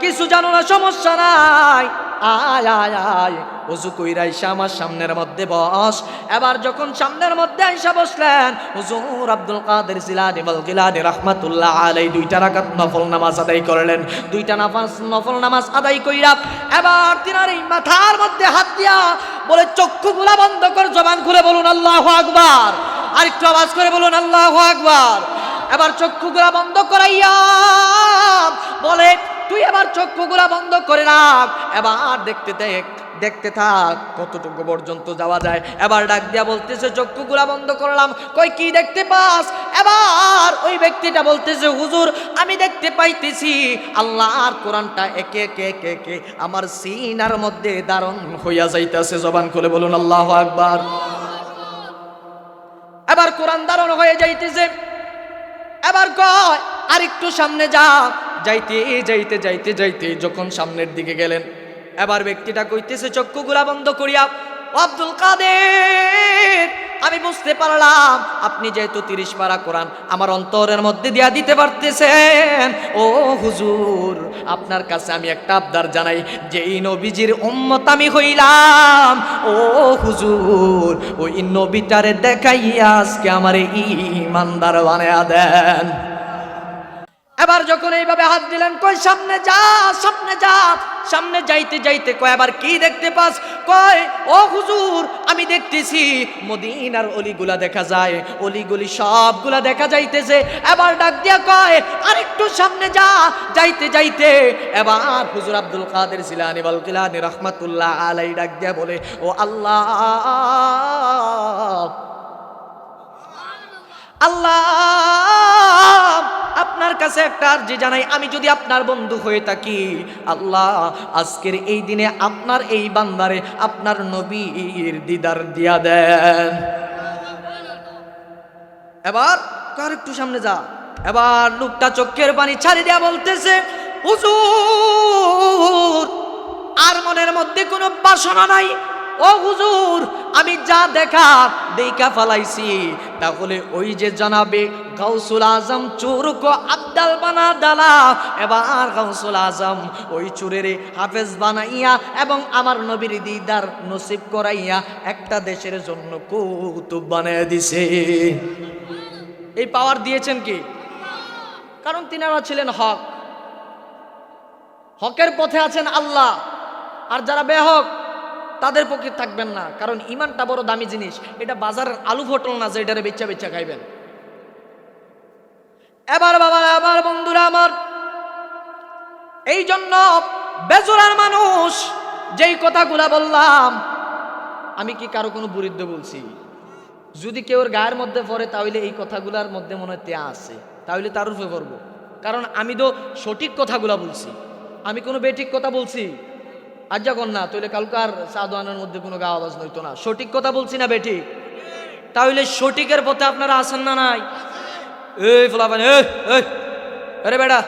কিছু জানো না, সমস্যা নাই, আয় আয় আয়, ওযু কইরা আইসা আমার সামনের মধ্যে বস। এবার যখন সামনের মধ্যে আইসা বসলেন, হুজুর আব্দুল কাদের জিলানী ওয়াল গিলানী রাহমাতুল্লাহ আলাইহি 2টা রাকাত নফল নামাজ আদায় করলেন। 2টা নফল নামাজ আদায় কইরা এবার তিনার এই মাথার মধ্যে হাত দিয়া বলে, চক্ষুগুলা বন্ধ কর, জবান খুলে বলুন আল্লাহু আকবার। আরেকটু আওয়াজ করে বলুন আল্লাহু আকবার। এবার চক্ষুগুলা বন্ধ করাইয়া বলে, তুই এবার চক্ষুগুলা বন্ধ করে রাখ, এবার দেখতে থাক কতটুকু পর্যন্ত যাওয়া যায়। এবার ডাক দিয়া বলতেছে, চক্ষুগুলা বন্ধ করলাম। কই, কি দেখতে পাস? এবার ওই ব্যক্তিটা বলতেছে, হুজুর আমি দেখতে পাইতেছি আল্লাহর কোরআনটা একে একে একে একে আমার সিনার মধ্যে ধারণ হইয়া যাইতেছে। জবান খুলে বলুন আল্লাহু আকবার। এবার কোরআন ধারণ হয়ে যাইতেছে। এবার কয়, আরেকটু সামনে যা। যাইতে যাইতে যাইতে যাইতে যখন সামনের দিকে গেলেন, এবার ব্যক্তিটা কইতেছে চক্ষুগুলা বন্ধ করিয়া, আব্দুল কাদের আমি বুঝতে পারলাম আপনি যেহেতু 30 পারা কোরআন আমার অন্তরের মধ্যে দিয়া দিতে পারতেছেন। ও হুজুর, আপনার কাছে আমি একটা আবদার জানাই, যে এই নবীজির উম্মত আমি হইলাম, ও হুজুর ওই নবীটারে দেখাইয়া আজকে আমারে ঈমানদার বানায়া দেন। এবার যখন এইভাবে হাত দিলেন, কই সামনে যা, সামনে যা। সামনে যাইতে যাইতে কয়, এবার কি দেখতে পাস? কয়, ও হুজুর আমি দেখতেছি মদিনার অলিগুলা দেখা যায়, অলিগুলি সবগুলা দেখা যাইতেছে। এবার ডাক দিয়া কয়, আরেকটু সামনে যা। যাইতে যাইতে এবার হুজুর আব্দুল কাদের জিলানী ওয়াল গিলানী রাহমাতুল্লাহ আলাইহি ডাক দিয়া বলে, ও আল্লাহ, আল্লাহ আপনার কাছে একটা আরজি জানাই, আমি যদি আপনার বন্ধু হয়ে থাকি, আল্লাহ আজকের এই দিনে আপনার এই বান্দারে আপনার নবীর দিদার দিয়া দেন। এবার কার একটু সামনে যা। এবার লোকটা চোখের পানি ছাড়ি দিয়া বলতেছে, হুজুর আর মনের মধ্যে কোনো বাসনা নাই। ও হুজুর আমি যা দেখা ফালাইছি, তাহলে ওই যে জানাবে গাউসুল আজম চোরক আব্দাল বানা দালা, এবার গাউসুল আজম ওই চোরের হাফেজ বানাইয়া এবং আমার নবীর দিদার নসিব করাইয়া একটা দেশের জন্য কুতুব বানাইয়া দিছে। এই পাওয়ার দিয়েছেন কি? কারণ তিনারা ছিলেন হক, হকের পথে আছেন আল্লাহ, আর যারা বেহক তাদের পক্ষে থাকবেন না। কারণ ইমানটা বড় দামি জিনিস, এটা বাজারের আলু ফটল না যে এটারে বেচা বেচা খাইবেন। এবার বাবা, আমার বন্ধুরা আমার, এই জন্য বেজোরার মানুষ যেই কথাগুলা বললাম, আমি কি কারো কোনো বিরুদ্ধে বলছি? যদি কেউ গায়ের মধ্যে পড়ে তাহলে এই কথাগুলার মধ্যে মনে হয় ত্যাগ আছে, তাহলে তার উপরে পড়বো। কারণ আমি তো সঠিক কথাগুলা বলছি, আমি কোনো বেঠিক কথা বলছি আজ যখন না, তাহলে কালকার সাদওয়ানের মধ্যে কোনো গা আওয়াজ নইতো না। সঠিক কথা বলছি না বেঠিক? তাহলে সঠিকের পথে আপনারা আছেন না নাই? এই ফলাফান, আরে বেটা